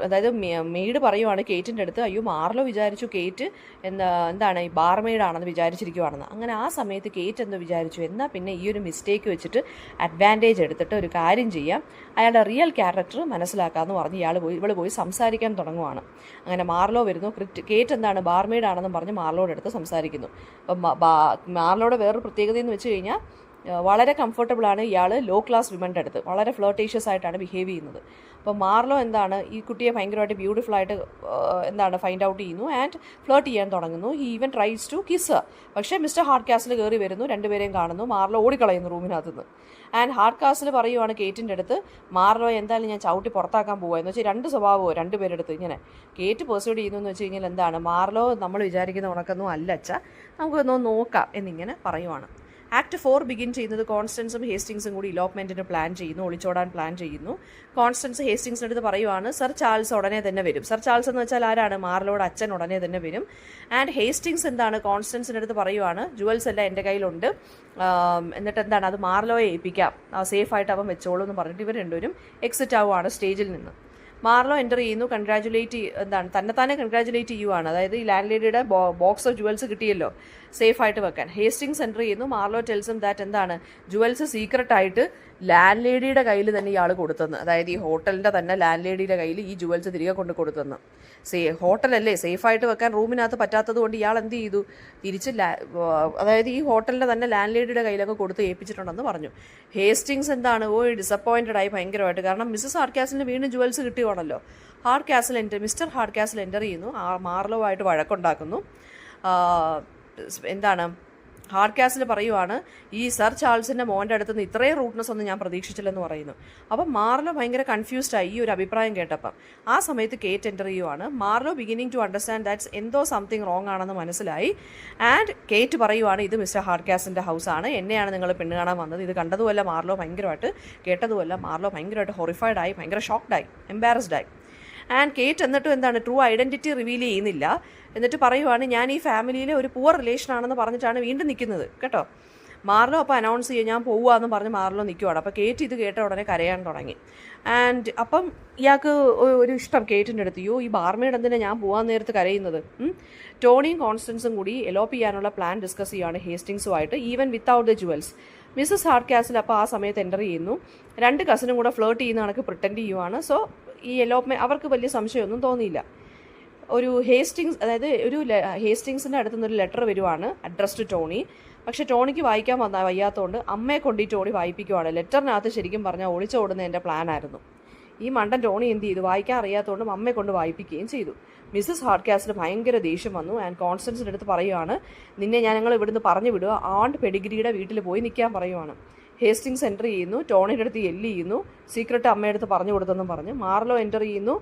അതായത് മെയ്ഡ് പറയുവാണ് കേറ്റിൻ്റെ അടുത്ത്, അയ്യോ മാർലോ വിചാരിച്ചു കേറ്റ് എന്താണ് ഈ ബാർമെയ്ഡാണെന്ന് വിചാരിച്ചിരിക്കുവാണെന്ന്. അങ്ങനെ ആ സമയത്ത് കേറ്റ് എന്ന് വിചാരിച്ചു, എന്നാൽ പിന്നെ ഈ ഒരു മിസ്റ്റേക്ക് വെച്ചിട്ട് അഡ്വാൻറ്റേജ് എടുത്തിട്ട് ഒരു കാര്യം ചെയ്യാം, അയാളുടെ റിയൽ ക്യാരക്ടർ മനസ്സിലാക്കാമെന്ന് പറഞ്ഞ് ഇവൾ പോയി സംസാരിക്കാൻ തുടങ്ങുവാണ്. അങ്ങനെ മാർലോ വരുന്നു. കേറ്റ് എന്താണ് ബാർമെയ്ഡാണെന്നും പറഞ്ഞ് മാർലോയുടെ അടുത്ത് സംസാരിക്കുന്നു. അപ്പം മാർലോയുടെ വേറൊരു പ്രത്യേകത എന്ന് വെച്ച് കഴിഞ്ഞാൽ വളരെ കംഫർട്ടബിളാണ് ഇയാൾ ലോ ക്ലാസ് വിമൻ്റെ അടുത്ത്, വളരെ ഫ്ലേർട്ടേഷ്യസ് ആയിട്ടാണ് ബിഹേവ് ചെയ്യുന്നത്. അപ്പോൾ മാർലോ എന്താണ് ഈ കുട്ടിയെ ഭയങ്കരമായിട്ട് ബ്യൂട്ടിഫുള്ളായിട്ട് ഫൈൻഡ് ഔട്ട് ചെയ്യുന്നു ആൻഡ് ഫ്ലേർട്ട് ചെയ്യാൻ തുടങ്ങുന്നു. He even tries to kiss. പക്ഷേ മിസ്റ്റർ ഹാർഡ്കാസിൽ കയറി വരുന്നു, രണ്ടുപേരെയും കാണുന്നു. മാർലോ ഓടിക്കളയുന്നു റൂമിനകത്ത് നിന്ന്. ആൻഡ് ഹാർഡ്കാസിൽ പറയുവാണ് കേറ്റിൻ്റെ അടുത്ത്, മാർലോ എന്തായാലും ഞാൻ ചവിട്ടി പുറത്താക്കാൻ പോകുക എന്ന് വെച്ചാൽ രണ്ട് സ്വഭാവമോ രണ്ടുപേരുടെ അടുത്ത് ഇങ്ങനെ കേറ്റ് പെർസ്യൂഡ് ചെയ്യുന്നു എന്ന് വെച്ച് കഴിഞ്ഞാൽ എന്താണ്, മാർലോ നമ്മൾ വിചാരിക്കുന്ന ഉണക്കൊന്നും അല്ല അച്ഛ, നമുക്കൊന്ന് നോക്കാം എന്നിങ്ങനെ പറയുവാണ്. ആക്ട് 4 ബിഗിൻ ചെയ്യുന്നത് കോൺസ്റ്റൻസും ഹേസ്റ്റിങ്സും കൂടി ഇലോപ്മെൻറ്റിന് പ്ലാൻ ചെയ്യുന്നു, ഒളിച്ചോടാൻ പ്ലാൻ ചെയ്യുന്നു. കോൺസ്റ്റൻസ് ഹേസ്റ്റിങ്സിൻ്റെ അടുത്ത് പറയുവാണ്, സർ ചാൾസ് ഉടനെ തന്നെ വരും. സർ ചാൾസ് എന്ന് വെച്ചാൽ ആരാണ്, മാർലോയുടെ അച്ഛൻ ഉടനെ തന്നെ വരും. ആൻഡ് ഹേസ്റ്റിങ്സ് എന്താണ് കോൺസ്റ്റൻസിൻ്റെ അടുത്ത് പറയുവാണ്, ജുവൽസ് എല്ലാം എൻ്റെ കയ്യിലുണ്ട്, എന്നിട്ട് എന്താണ് അത് മാർലോയെ ഏൽപ്പിക്കാം, സേഫായിട്ട് അവൻ വെച്ചോളൂ എന്ന് പറഞ്ഞിട്ട് ഇവർ രണ്ടുപേരും എക്സിറ്റ് ആവുകയാണ് സ്റ്റേജിൽ നിന്ന്. മാർലോ എൻ്റർ ചെയ്യുന്നു, തന്നെ കൺഗ്രാജുലേറ്റ് ചെയ്യുവാണ്. അതായത് ഈ ലാൻഡ് ലേഡിയുടെ ബോക്സ് ഓഫ് ജുവൽസ് കിട്ടിയല്ലോ സേഫായിട്ട് വെക്കാൻ. ഹേസ്റ്റിങ്സ് എൻ്റർ ചെയ്യുന്നു. മാർലോ ടെൽസും ദാറ്റ് എന്താണ് ജുവൽസ് സീക്രട്ടായിട്ട് ലാൻഡ് ലേഡിയുടെ കയ്യിൽ തന്നെ ഇയാൾ കൊടുത്തെന്ന്, അതായത് ഈ ഹോട്ടലിൻ്റെ തന്നെ ലാൻഡ് ലേഡിയുടെ കയ്യിൽ ഈ ജുവൽസ് തിരികെ കൊണ്ട് കൊടുത്തെന്ന്. ഹോട്ടലല്ലേ സേഫായിട്ട് വെക്കാൻ റൂമിനകത്ത് പറ്റാത്തത് കൊണ്ട് ഇയാൾ എന്ത് ചെയ്തു, തിരിച്ച് അതായത് ഈ ഹോട്ടലിൻ്റെ തന്നെ ലാൻഡ് ലേഡിയുടെ കയ്യിലൊക്കെ കൊടുത്ത് ഏൽപ്പിച്ചിട്ടുണ്ടെന്ന് പറഞ്ഞു. ഹേസ്റ്റിങ്സ് എന്താണ് ഡിസപ്പോയിൻറ്റഡ് ആയി ഭയങ്കരമായിട്ട്, കാരണം മിസ്സസ് ഹാർഡ്കാസിന് വീണ്ടും ജുവൽസ് കിട്ടിയുവാണല്ലോ. മിസ്റ്റർ ഹാർഡ്കാസിൽ എൻ്റർ ചെയ്യുന്നു, മാർലോ ആയിട്ട് വഴക്കുണ്ടാക്കുന്നു. എന്താണ് ഹാർഡ്കാസിൽ പറയുവാണ്, ഈ സർ ചാൾസിൻ്റെ മോൻ്റെ അടുത്ത് നിന്ന് ഇത്രയും റൂട്ട്നെസ് ഒന്നും ഞാൻ പ്രതീക്ഷിച്ചില്ലെന്ന് പറയുന്നു. അപ്പം മാർലോ ഭയങ്കര കൺഫ്യൂസ്ഡായി ഈ ഒരു അഭിപ്രായം കേട്ടപ്പം. ആ സമയത്ത് കേറ്റ് എൻ്റർ ചെയ്യുവാണ്. Marlow beginning to understand that's എന്തോ സംതിങ് റോങ് ആണെന്ന് മനസ്സിലായി. ആൻഡ് കേറ്റ് പറയുവാണ്, ഇത് മിസ്റ്റർ ഹാർഡ്കാസിൻ്റെ ഹൗസാണ്, എന്നെയാണ് നിങ്ങൾ പെണ്ണ് കാണാൻ വന്നത്. ഇത് കണ്ടതുമല്ല മാർലോ ഭയങ്കരമായിട്ട്, കേട്ടതുമല്ല മാർലോ ഭയങ്കരമായിട്ട് ഹൊറിഫൈഡായി, ഭയങ്കര ഷോക്ക്ഡായി, എംബാരസ്ഡായി. ആൻഡ് കേറ്റ് എന്നിട്ടും എന്താണ് ട്രൂ ഐഡൻറ്റിറ്റി റിവീൽ ചെയ്യുന്നില്ല. എന്നിട്ട് പറയുവാണ്, ഞാൻ ഈ ഫാമിലിയിലെ ഒരു പുവർ റിലേഷനാണെന്ന് പറഞ്ഞിട്ടാണ് വീണ്ടും നിൽക്കുന്നത് കേട്ടോ. മാർലോ അപ്പോൾ അനൗൺസ് ചെയ്യുക, ഞാൻ പോവുകയെന്ന് പറഞ്ഞ് മാർലോ നിൽക്കുവാണ്. അപ്പോൾ കേറ്റ് ഇത് കേട്ട ഉടനെ കരയാൻ തുടങ്ങി. ആൻഡ് അപ്പം ഇയാൾക്ക് ഒരു ഇഷ്ടം കേറ്റിൻ്റെ അടുത്ത്, ഈ ബാർമേഡ് എന്തിനാണ് ഞാൻ പോകാൻ നേരത്ത് കരയുന്നത്. ടോണിയും കോൺസ്റ്റൻസും കൂടി എലോപ്പ് ചെയ്യാനുള്ള പ്ലാൻ ഡിസ്കസ് ചെയ്യുകയാണ് ഹേസ്റ്റിങ്സുമായിട്ട്, even without the jewels. Mrs Hardcastle അപ്പോൾ ആ സമയത്ത് എൻ്റർ ചെയ്യുന്നു. രണ്ട് കസിനും കൂടെ ഫ്ലേർട്ട് ചെയ്യുന്ന കണക്ക് പ്രിട്ടൻഡ് ചെയ്യുവാണ്. സോ ഈ എലോപ്മെൻറ്റ് അവർക്ക് വലിയ സംശയമൊന്നും തോന്നിയില്ല. ഒരു ഹേസ്റ്റിങ്സിൻ്റെ അടുത്തുനിന്ന് ഒരു ലെറ്റർ വരുവാണ് അഡ്രസ് ടു ടോണി. പക്ഷേ ടോണിക്ക് വായിക്കാൻ വയ്യാത്തതുകൊണ്ട് അമ്മയെ കൊണ്ട് ഈ ടോണി വായിപ്പിക്കുവാണ്. ലെറ്ററിനകത്ത് ശരിക്കും പറഞ്ഞാൽ ഒളിച്ചോടുന്ന എൻ്റെ പ്ലാനായിരുന്നു. ഈ മണ്ടൻ ടോണി എന്ത് ചെയ്തു, വായിക്കാൻ അറിയാത്തതുകൊണ്ടും അമ്മയെ കൊണ്ട് വായിപ്പിക്കുകയും ചെയ്തു. മിസ്സസ് ഹാർഡ്കാസിൽ ഭയങ്കര ദേഷ്യം വന്നു. ആൻഡ് കോൺസ്റ്റൻസിൻ്റെ അടുത്ത് പറയുവാണ്, നിന്നെ ഞങ്ങൾ ഇവിടുന്ന് പറഞ്ഞു വിടുക, ആണ്ട് പെഡിഗ്രിയുടെ വീട്ടിൽ പോയി നിൽക്കാൻ പറയുവാണ്. ഹേസ്റ്റിങ്സ് എൻ്റർ ചെയ്യുന്നു, ടോണിയുടെ അടുത്ത് എല്ല് ചെയ്യുന്നു, സീക്രട്ട് അമ്മയുടെ അടുത്ത് പറഞ്ഞു കൊടുത്തെന്നും പറഞ്ഞ്. മാർലോ എൻ്റർ ചെയ്യുന്നു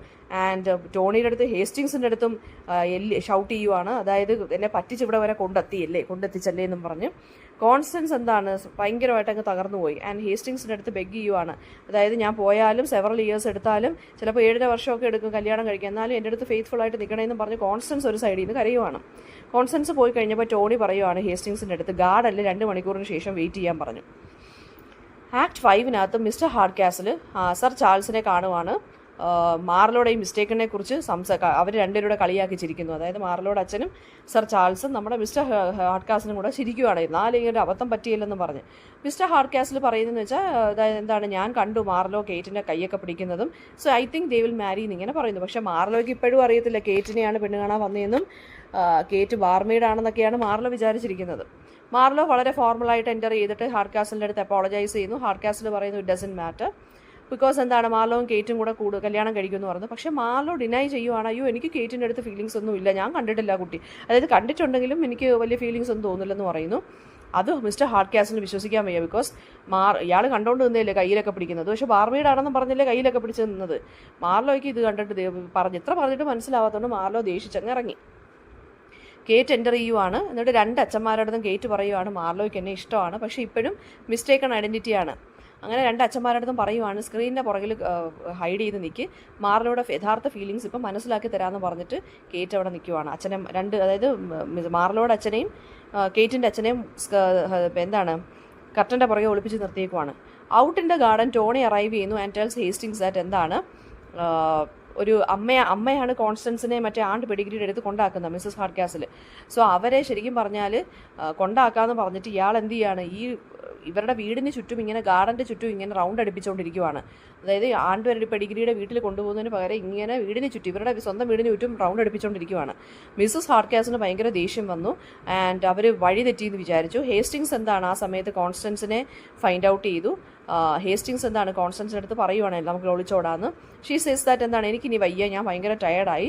ആൻഡ് ടോണിയുടെ അടുത്ത് ഹേസ്റ്റിങ്സിൻ്റെ അടുത്തും ഷൗട്ട് ചെയ്യുവാണ്, അതായത് എന്നെ പറ്റിച്ച് ഇവിടെ വരെ കൊണ്ടെത്തിച്ചല്ലേ എന്നും പറഞ്ഞ്. കോൺസ്റ്റൻസ് എന്താണ് ഭയങ്കരമായിട്ട് അങ്ങ് തകർന്നു പോയി. ആൻഡ് ഹേസ്റ്റിങ്സിൻ്റെ അടുത്ത് ബെഗ് ചെയ്യുവാണ്, അതായത് ഞാൻ പോയാലും സെവറൽ ഇയേഴ്സ് എടുത്താലും ചിലപ്പോൾ 7.5 വർഷമൊക്കെ എടുക്കും കല്യാണം കഴിക്കാൻ, എന്നാലും എൻ്റെ അടുത്ത് ഫെയ്ത്ത്ഫുൾ ആയിട്ട് നിൽക്കണമെന്ന് പറഞ്ഞ് കോൺസ്റ്റൻസ് ഒരു സൈഡിൽ നിന്ന് കരയുവാണ്. കോൺസ്റ്റൻസ് പോയി കഴിഞ്ഞപ്പോൾ ടോണി പറയുവാണ് ഹേസ്റ്റിങ്സിൻ്റെ അടുത്ത് ഗാർഡല്ലേ 2 മണിക്കൂറിന് ശേഷം വെയിറ്റ് ചെയ്യാൻ പറഞ്ഞു. ആക്ട് 5 മിസ്റ്റർ ഹാർഡ്കാസിൽ സർ ചാൾസിനെ കാണുവാണ്. മാർലോടെയും മിസ്റ്റേക്കിനെ കുറിച്ച് അവർ രണ്ടുപേരുടെ കളിയാക്കി ചിരിക്കുന്നു. അതായത് മാർലോയുടെ അച്ഛനും സർ ചാൾസും നമ്മുടെ മിസ്റ്റർ ഹാർഡ്കാസിനും കൂടെ ചിരിക്കുവാണ്. എന്നാലും ഇങ്ങനെ അബദ്ധം പറ്റിയില്ലെന്ന് പറഞ്ഞ് മിസ്റ്റർ ഹാർഡ്കാസിൽ പറയുന്നതെന്ന് വെച്ചാൽ എന്താണ്, ഞാൻ കണ്ടു മാർലോ കേറ്റിൻ്റെ കൈയൊക്കെ പിടിക്കുന്നതും, so I think they will മാരി എന്നിങ്ങനെ പറയുന്നു. പക്ഷേ മാർലോയ്ക്ക് ഇപ്പോഴും അറിയത്തില്ല കേറ്റിനെയാണ് പെണ്ണ് കാണാൻ വന്നതെന്നും കേറ്റ് ബാർമെയ്ഡാണെന്നൊക്കെയാണ് മാർലോ വിചാരിച്ചിരിക്കുന്നത്. മാർലോ വളരെ ഫോർമലായിട്ട് എൻ്റർ ചെയ്തിട്ട് ഹാർഡ്കാസിൻ്റെ അടുത്ത് അപ്പോളജൈസ് ചെയ്യുന്നു. ഹാർഡ്കാസിൽ പറയുന്നു ഇറ്റ് ഡസൻറ്റ് മാറ്റർ, ബിക്കോസ് എന്താണ് മാർലോവും കേറ്റും കൂടെ കല്യാണം കഴിക്കുമെന്ന് പറഞ്ഞു. പക്ഷേ മാർലോ ഡിനൈ ചെയ്യുവാണ്, അയ്യോ എനിക്ക് കേറ്റിൻ്റെ അടുത്ത് ഫീലിങ്സ് ഒന്നും ഇല്ല, ഞാൻ കണ്ടിട്ടില്ല കുട്ടി, അതായത് കണ്ടിട്ടുണ്ടെങ്കിലും എനിക്ക് വലിയ ഫീലിങ്സ് ഒന്നും തോന്നില്ലെന്ന് പറയുന്നു. അത് മിസ്റ്റർ ഹാർഡ്കാസിന് വിശ്വസിക്കാൻ വയ്യ, ബിക്കോസ് ഇയാൾ കണ്ടോണ്ട് നിന്നല്ലേ കയ്യിലൊക്കെ പിടിക്കുന്നത്, പക്ഷേ ബാർമെയ്ഡാണെന്ന് പറഞ്ഞല്ലേ കയ്യിലൊക്കെ പിടിച്ച് നിന്നത്. മാർലോയ്ക്ക് ഇത് കണ്ടിട്ട് എത്ര പറഞ്ഞിട്ട് മനസ്സിലാവാത്തതുകൊണ്ട് മാർലോ ദേഷിച്ചങ്ങ് ഇറങ്ങി. കേറ്റ് എൻ്റർ ചെയ്യുവാണ്. എന്നിട്ട് 2 അച്ഛന്മാരോടൊന്നും കേറ്റ് പറയുവാണ് മാർലോയ്ക്ക് എന്നെ ഇഷ്ടമാണ്, പക്ഷേ ഇപ്പോഴും മിസ്റ്റേക്കൺ ഐഡൻറ്റിറ്റിയാണ്. അങ്ങനെ 2 അച്ഛന്മാരോടൊന്നും പറയുവാണ് സ്ക്രീനിൻ്റെ പുറകിൽ ഹൈഡ് ചെയ്ത് നിൽക്കി, മാർലോയുടെ യഥാർത്ഥ ഫീലിങ്സ് ഇപ്പം മനസ്സിലാക്കി തരാമെന്ന് പറഞ്ഞിട്ട് കേറ്റ് അവിടെ നിൽക്കുവാണ്. അതായത് മാർലോയുടെ അച്ഛനെയും കേറ്റിൻ്റെ അച്ഛനെയും കർട്ടൻ്റെ പുറകെ ഒളിപ്പിച്ച് നിർത്തിയേക്കുവാണ്. Out in the garden Tony arrive ചെയ്യുന്നു ആൻഡ് ടെൽസ് ഹേസ്റ്റിങ്സ് ദാറ്റ് എന്താണ് ഒരു അമ്മയാണ് കോൺസ്റ്റൻസിനെ മറ്റേ ആണ്ട് പെഡിഗ്രിയുടെ അടുത്ത് കൊണ്ടാക്കുന്നത് മിസ്സസ് ഹാർഡ്കാസിൽ. സോ അവരെ ശരിക്കും പറഞ്ഞാൽ കൊണ്ടാക്കാമെന്ന് പറഞ്ഞിട്ട് ഇയാൾ എന്ത് ചെയ്യാണ്, ഇവരുടെ വീടിന് ചുറ്റും ഇങ്ങനെ ഗാർഡൻ്റെ ചുറ്റും ഇങ്ങനെ റൗണ്ട് അടുപ്പിച്ചുകൊണ്ടിരിക്കുവാണ്. അതായത് ആണ്ട് പെഡിഗ്രിയുടെ വീട്ടിൽ കൊണ്ടുപോകുന്നതിന് പകരം ഇങ്ങനെ വീടിന് ചുറ്റും ഇവരുടെ സ്വന്തം വീടിന് ചുറ്റും റൗണ്ട് അടുപ്പിച്ചുകൊണ്ടിരിക്കുവാണ്. മിസ്സസ് ഹാർഡ്കാസിന് ഭയങ്കര ദേഷ്യം വന്നു ആൻഡ് അവർ വഴി തെറ്റിയെന്ന് വിചാരിച്ചു. ഹേസ്റ്റിങ്സ് എന്താണ് ആ സമയത്ത് കോൺസ്റ്റൻസിനെ ഫൈൻഡ് ഔട്ട് ചെയ്തു. ഹേസ്റ്റിങ്സ് എന്താണ് കോൺസ്റ്റൻസിൻ്റെ അടുത്ത് പറയുവാണല്ലോ നമുക്ക് ഒളിച്ചോടാന്ന്. ഷീ സേസ് ദാറ്റ് എന്താണ് എനിക്കിനി വയ്യ, ഞാൻ ഭയങ്കര ടയേർഡായി,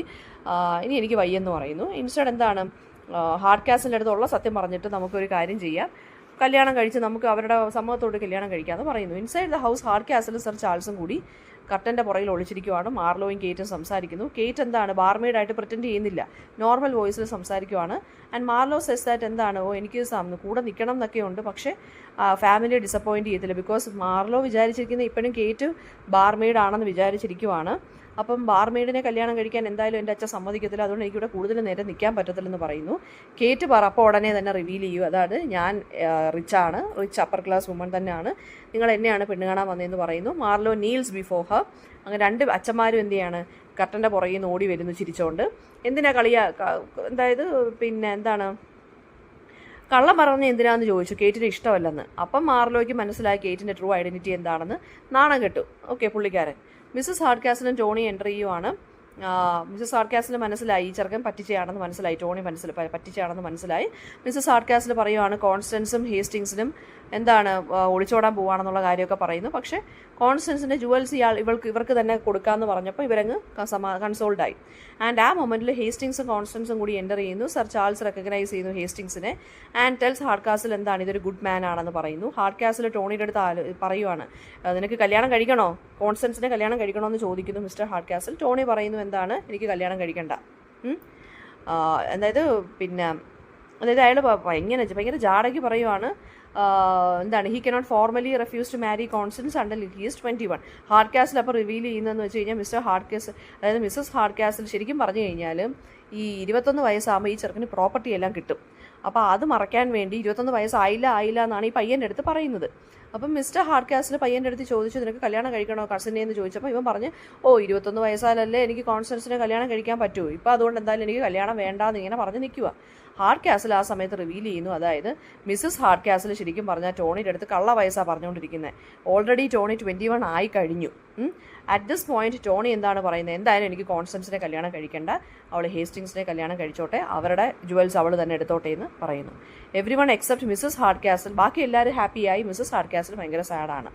ഇനി എനിക്ക് വയ്യെന്ന് പറയുന്നു. ഇൻസ്റ്റഡ് എന്താണ് ഹാർഡ്കാസിൻ്റെ അടുത്തുള്ള സത്യം പറഞ്ഞിട്ട് നമുക്കൊരു കാര്യം ചെയ്യാം, കല്യാണം കഴിച്ച് നമുക്ക് അവരുടെ സമ്മതത്തോട് കല്യാണം കഴിക്കാമെന്ന് പറയുന്നു. ഇൻസൈഡ് ദ ഹൗസ് ഹാർഡ്കാസിലും സർ ചാൾസും കൂടി കർട്ടൻ്റെ പുറകിൽ ഒളിച്ചിരിക്കുവാണ്. മാർലോയും കേറ്റും സംസാരിക്കുന്നു. കേറ്റ് എന്താണ് ബാർമെയ്ഡായിട്ട് പ്രിറ്റൻഡ് ചെയ്യുന്നില്ല, നോർമൽ വോയിസിൽ സംസാരിക്കുവാണ്. ആൻഡ് മാർലോ സെസ് ദാറ്റ് എന്താണ് എനിക്ക് കൂടെ നിൽക്കണം എന്നൊക്കെ ഉണ്ട്, പക്ഷേ ഫാമിലിയെ ഡിസപ്പോയിൻറ്റ് ചെയ്യത്തില്ല, ബിക്കോസ് മാർലോ വിചാരിച്ചിരിക്കുന്ന ഇപ്പോഴും കേറ്റ് ബാർമെയ്ഡാണെന്ന് വിചാരിച്ചിരിക്കുവാണ്. അപ്പം ബാർമെയ്ഡിനെ കല്യാണം കഴിക്കാൻ എന്തായാലും എൻ്റെ അച്ഛൻ സമ്മതിക്കത്തില്ല, അതുകൊണ്ട് എനിക്കിവിടെ കൂടുതൽ നേരം നിൽക്കാൻ പറ്റത്തില്ലെന്ന് പറയുന്നു. കേറ്റ് അപ്പോൾ ഉടനെ തന്നെ റിവീൽ ചെയ്യും, അതാണ് ഞാൻ റിച്ച് അപ്പർ ക്ലാസ് വുമൺ തന്നെയാണ്, നിങ്ങൾ എന്നെയാണ് പെണ്ണ് കാണാൻ വന്നതെന്ന് പറയുന്നു. Marlow kneels before her. അങ്ങനെ 2 അച്ഛന്മാരും എന്ത് ചെയ്യാണ് കർട്ടൻ്റെ പുറകിൽ നിന്ന് ഓടി വരുന്നു ചിരിച്ചുകൊണ്ട്. എന്തിനാ അതായത് എന്താണ് കള്ളം പറഞ്ഞ് എന്തിനാന്ന് ചോദിച്ചു, കേറ്റിൻ്റെ ഇഷ്ടമല്ലെന്ന്. അപ്പം മാർലോയ്ക്ക് മനസ്സിലായി കേറ്റിൻ്റെ ട്രൂ ഐഡൻറ്റിറ്റി എന്താണെന്ന്. നാണം കെട്ടു ഓക്കെ പുള്ളിക്കാരൻ. മിസ്സസ് ഹാർഡ്കാസിലും ടോണി എൻ്റർ ചെയ്യുവാണ്. മിസ്സസ് ഹാർഡ്കാസിന് മനസ്സിലായി ഈ ചെറുക്കൻ പറ്റിച്ചയാണെന്ന് മനസ്സിലായി, ടോണി പറ്റിച്ചയാണെന്ന് മനസ്സിലായി. മിസ്സസ് ഹാർഡ്കാസിൽ പറയുവാണ് കോൺസ്റ്റൻസും ഹേസ്റ്റിങ്സിനും എന്താണ് ഒളിച്ചോടാൻ പോവാണെന്നുള്ള കാര്യമൊക്കെ പറയുന്നു. പക്ഷേ കോൺസ്റ്റൻസിൻ്റെ ജുവൽസ് ഇവർക്ക് തന്നെ കൊടുക്കാമെന്ന് പറഞ്ഞപ്പോൾ ഇവരങ്ങ് കൺസോൾഡായി. ആൻഡ് ആ മൊമെൻറ്റിൽ ഹേസ്റ്റിങ്സും കോൺസ്റ്റൻസും കൂടി എൻ്റർ ചെയ്യുന്നു. സർ ചാൾസ് റെക്കഗ്നൈസ് ചെയ്യുന്നു ഹേസ്റ്റിങ്സിനെ ആൻഡ് ടെൽസ് ഹാർഡ്കാസിൽ എന്താണ് ഇതൊരു ഗുഡ് മാൻ ആണെന്ന് പറയുന്നു. ഹാർഡ്കാസിൽ ടോണിയുടെ അടുത്ത് പറയുവാണ് നിനക്ക് കല്യാണം കഴിക്കണോ, കോൺസ്റ്റൻസിനെ കല്യാണം കഴിക്കണോ എന്ന് ചോദിക്കുന്നു മിസ്റ്റർ ഹാർഡ്കാസിൽ. ടോണി പറയുന്നു എന്താണ് എനിക്ക് കല്യാണം കഴിക്കണ്ട, അതായത് അയാൾ ഭയങ്കര ജാടയ്ക്ക് പറയുവാണ് എന്താണ് he cannot formally refuse to marry Constance until he is 21. Hardcastle അപ്പോൾ റിവീൽ ചെയ്യുന്നതെന്ന് വെച്ച് കഴിഞ്ഞാൽ മിസ്റ്റർ ഹാർഡ്കാസ് അതായത് മിസ്സസ് ഹാർഡ്കാസിൽ ശരിക്കും പറഞ്ഞു കഴിഞ്ഞാൽ ഈ 21 വയസ്സാകുമ്പോൾ ഈ ചെറുക്കിന് പ്രോപ്പർട്ടി എല്ലാം കിട്ടും. അപ്പോൾ അത് മറയ്ക്കാൻ വേണ്ടി 21 വയസ്സായില്ല എന്നാണ് ഈ പയ്യൻ്റെ അടുത്ത് പറയുന്നത്. അപ്പം മിസ്റ്റർ ഹാർഡ്കാസിൽ പയ്യൻ്റെ അടുത്ത് ചോദിച്ചു നിനക്ക് കല്യാണം കഴിക്കണോ കസിനെ എന്ന് ചോദിച്ചപ്പോൾ ഇവൻ പറഞ്ഞ് 21 വയസ്സാലല്ലേ എനിക്ക് കോൺസ്റ്റൻസിനെ കല്യാണം കഴിക്കാൻ പറ്റുമോ, ഇപ്പോൾ അതുകൊണ്ട് എന്തായാലും എനിക്ക് കല്യാണം വേണ്ടാന്ന് ഇങ്ങനെ പറഞ്ഞ് നിൽക്കുക. ഹാർഡ്കാസിൽ ആ സമയത്ത് റിവീൽ ചെയ്യുന്നു, അതായത് മിസ്സസ് ഹാർഡ്കാസിൽ ശരിക്കും പറഞ്ഞാൽ ടോണിയുടെ അടുത്ത് കള്ള വയസ്സാണ് പറഞ്ഞുകൊണ്ടിരിക്കുന്നത്. ഓൾറെഡി ടോണി 21 ആയി കഴിഞ്ഞു. അറ്റ് ദിസ് പോയിന്റ് ടോണി എന്താണ് പറയുന്നത്, എന്തായാലും എനിക്ക് കോൺസ്റ്റൻസിനെ കല്യാണം കഴിക്കേണ്ട, അവൾ ഹേസ്റ്റിങ്സിനെ കല്യാണം കഴിച്ചോട്ടെ, അവരുടെ ജുവൽസ് അവൾ തന്നെ എടുത്തോട്ടെ എന്ന് പറയുന്നു. എവ്രി വൺ എക്സെപ്റ്റ് മിസ്സസ് ഹാർഡ്കാസിൽ, ബാക്കി എല്ലാവരും ഹാപ്പിയായി, മിസ്സസ് ഹാർഡ്കാസിൽ ഭയങ്കര സാഡാണ്.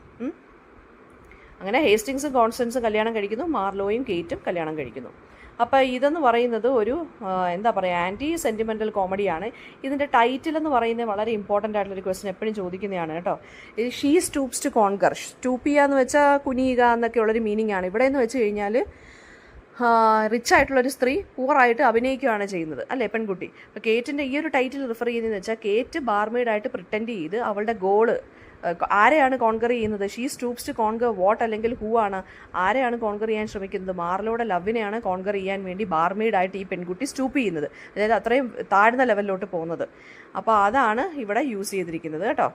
അങ്ങനെ ഹേസ്റ്റിങ്സും കോൺസ്റ്റൻസും കല്യാണം കഴിക്കുന്നു, മാർലോയും കേറ്റും കല്യാണം കഴിക്കുന്നു. അപ്പോൾ ഇതെന്ന് പറയുന്നത് ഒരു എന്താ പറയുക ആൻറ്റി സെൻറ്റിമെൻ്റൽ കോമഡിയാണ്. ഇതിൻ്റെ ടൈറ്റിൽ എന്ന് പറയുന്നത് വളരെ ഇമ്പോർട്ടൻ്റ് ആയിട്ടുള്ളൊരു ക്വസ്റ്റ്യൻ എപ്പോഴും ചോദിക്കുന്നതാണ് കേട്ടോ. She stoops to conquer, stoop ചെയ്യുക എന്ന് വെച്ചാൽ കുനിയുക എന്നൊക്കെ ഉള്ളൊരു മീനിങ് ആണ്. ഇവിടെ എന്ന് വെച്ച് കഴിഞ്ഞാൽ റിച്ച് ആയിട്ടുള്ളൊരു സ്ത്രീ പൂറായിട്ട് അഭിനയിക്കുകയാണ് ചെയ്യുന്നത് അല്ലേ പെൺകുട്ടി. അപ്പോൾ കേറ്റിൻ്റെ ഈ ഒരു ടൈറ്റിൽ റിഫർ ചെയ്യുന്നതെന്ന് വെച്ചാൽ കേറ്റ് ബാർമെയ്ഡായിട്ട് പ്രിറ്റൻഡ് ചെയ്ത് അവളുടെ ഗോള് ആരെയാണ് കോൺകർ ചെയ്യുന്നത്? She stoops to conquer what, അല്ലെങ്കിൽ ഹൂ ആണ്? ആരെയാണ് കോൺകർ ചെയ്യാൻ ശ്രമിക്കുന്നത്? മാർലോയുടെ ലവിനെയാണ് കോൺകർ ചെയ്യാൻ വേണ്ടി ബാർമെയ്ഡായിട്ട് ഈ പെൺകുട്ടി സ്റ്റൂപ്പ് ചെയ്യുന്നത്, അതായത് അത്രയും താഴ്ന്ന ലെവലിലോട്ട് പോകുന്നത്. അപ്പോൾ അതാണ് ഇവിടെ യൂസ് ചെയ്തിരിക്കുന്നത് കേട്ടോ.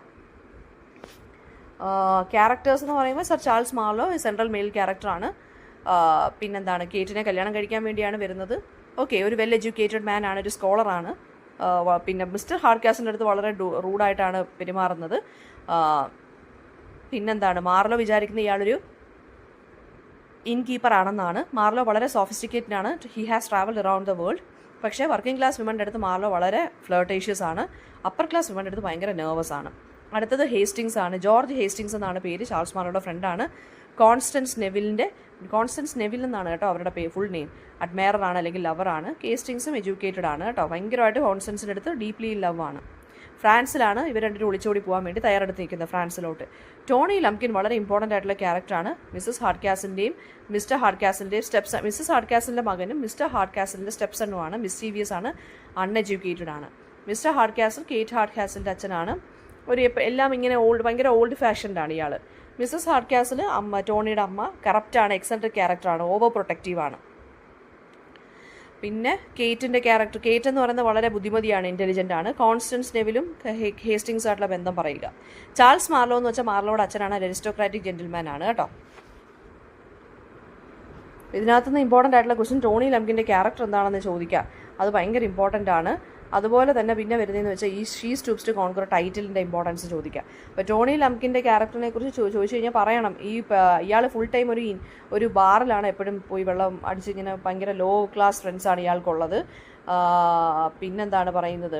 ക്യാരക്ടേഴ്സ് എന്ന് പറയുമ്പോൾ sir Charles Marlow central male ക്യാരക്ടറാണ്. പിന്നെന്താണ്, കേറ്റിനെ കല്യാണം കഴിക്കാൻ വേണ്ടിയാണ് വരുന്നത്. ഓക്കെ, ഒരു വെൽ എഡ്യൂക്കേറ്റഡ് മാൻ ആണ്, ഒരു സ്കോളറാണ്. പിന്നെ മിസ്റ്റർ ഹാർഡ്കാസിൻ്റെ അടുത്ത് വളരെ റൂഡായിട്ടാണ് പെരുമാറുന്നത്. പിന്നെന്താണ്, മാർലോ വിചാരിക്കുന്ന ഇയാളൊരു ഇൻ കീപ്പർ ആണെന്നാണ്. മാർലോ വളരെ സോഫിസ്റ്റിക്കേറ്റഡ് ആണ്. He has travelled around the world. പക്ഷേ വർക്കിംഗ് ക്ലാസ് വിമൻ്റെ അടുത്ത് മാർലോ വളരെ ഫ്ലേർട്ടേഷ്യസ് ആണ്. അപ്പർ ക്ലാസ് വിമൻ്റെ അടുത്ത് ഭയങ്കര നെർവസ് ആണ്. അടുത്തത് ഹേസ്റ്റിങ്സ് ആണ്. ജോർജ് ഹേസ്റ്റിങ്സ് എന്നാണ് പേര്. ചാൾസ് മാർലോയുടെ ഫ്രണ്ടാണ്. കോൺസ്റ്റൻസ് നെവിൽ എന്നാണ് കേട്ടോ അവരുടെ ഫുൾ നെയിം. അഡ്മയറർ ആണ് അല്ലെങ്കിൽ ലവറാണ്. ഹേസ്റ്റിങ്സും എഡ്യൂക്കേറ്റഡ് ആണ് കേട്ടോ. ഭയങ്കരമായിട്ട് കോൺസ്റ്റൻസിൻ്റെ അടുത്ത് ഡീപ്ലി ലവ് ആണ്. ഫ്രാൻസിലാണ് ഇവർ രണ്ടുപേരും ഒളിച്ചോടി പോകാൻ വേണ്ടി തയ്യാറെടുത്ത് നിൽക്കുന്നത്, ഫ്രാൻസിലോട്ട്. ടോണി ലംകിൻ വളരെ ഇമ്പോർട്ടൻ്റ് ആയിട്ടുള്ള ക്യാരക്ടറാണ്. മിസ്സസ് ഹാർഡ്കാസിൻ്റെയും മിസ്റ്റർ ഹാർഡ്കാസിൻ്റെയും സ്റ്റെപ്സ്. മിസ്സസ് ഹാർഡ്കാസിൻ്റെ മകനും മിസ്റ്റർ ഹാർഡ്കാസിൻ്റെ സ്റ്റെപ്സണ്ണുമാണ്. മിസ്സീവിയസ് ആണ്, അൺഎഡ്യൂക്കേറ്റഡ് ആണ്. മിസ്റ്റർ ഹാർഡ്കാസിൽ കേറ്റ് ഹാർഡ്കാസിൻ്റെ അച്ഛനാണ്. എല്ലാം ഇങ്ങനെ ഭയങ്കര ഓൾഡ് ഫാഷൻഡ് ആണ് ഇയാൾ. മിസ്സസ് ഹാർഡ്കാസിൽ ടോണിയുടെ അമ്മ കറപ്റ്റാണ്, എക്സെൻട്രിക് ക്യാരക്ടറാണ്, ഓവർ പ്രൊട്ടക്റ്റീവാണ്. പിന്നെ കേറ്റിൻ്റെ ക്യാരക്ടർ, കേറ്റ് എന്ന് പറയുന്നത് വളരെ ബുദ്ധിമതിയാണ്, ഇൻ്റലിജൻ്റ് ആണ്. കോൺസ്റ്റൻസ് നെവിലും ഹേസ്റ്റിങ്സ് ആയിട്ടുള്ള ബന്ധം പറയുക. ചാൾസ് മാർലോ എന്ന് വെച്ചാൽ മാർലോയുടെ അച്ഛനാണ്, അരിസ്റ്റോക്രാറ്റിക് ജെന്റിൽമാൻ ആണ് കേട്ടോ. ഇതിനകത്തുനിന്ന് ഇമ്പോർട്ടൻ്റ് ആയിട്ടുള്ള ക്വസ്റ്റ്യൻ ടോണി ലംകിൻ്റെ ക്യാരക്ടർ എന്താണെന്ന് ചോദിക്കുക. അത് ഭയങ്കര ഇമ്പോർട്ടൻ്റ് ആണ്. അതുപോലെ തന്നെ പിന്നെ വരുന്നതെന്ന് വെച്ചാൽ ഈ she stoops to conquer ടൈറ്റിലിൻ്റെ importance ചോദിക്കുക. അപ്പോൾ ടോണി ലംകിൻ്റെ ക്യാരക്ടറിനെ കുറിച്ച് ചോദിച്ചു കഴിഞ്ഞാൽ പറയണം, ഇയാൾ ഫുൾ ടൈം ഒരു ബാറിലാണ് എപ്പോഴും പോയി വെള്ളം അടിച്ച് ഇങ്ങനെ ഭയങ്കര ലോ ക്ലാസ് ഫ്രണ്ട്സാണ് ഇയാൾക്കുള്ളത്. പിന്നെന്താണ് പറയുന്നത്,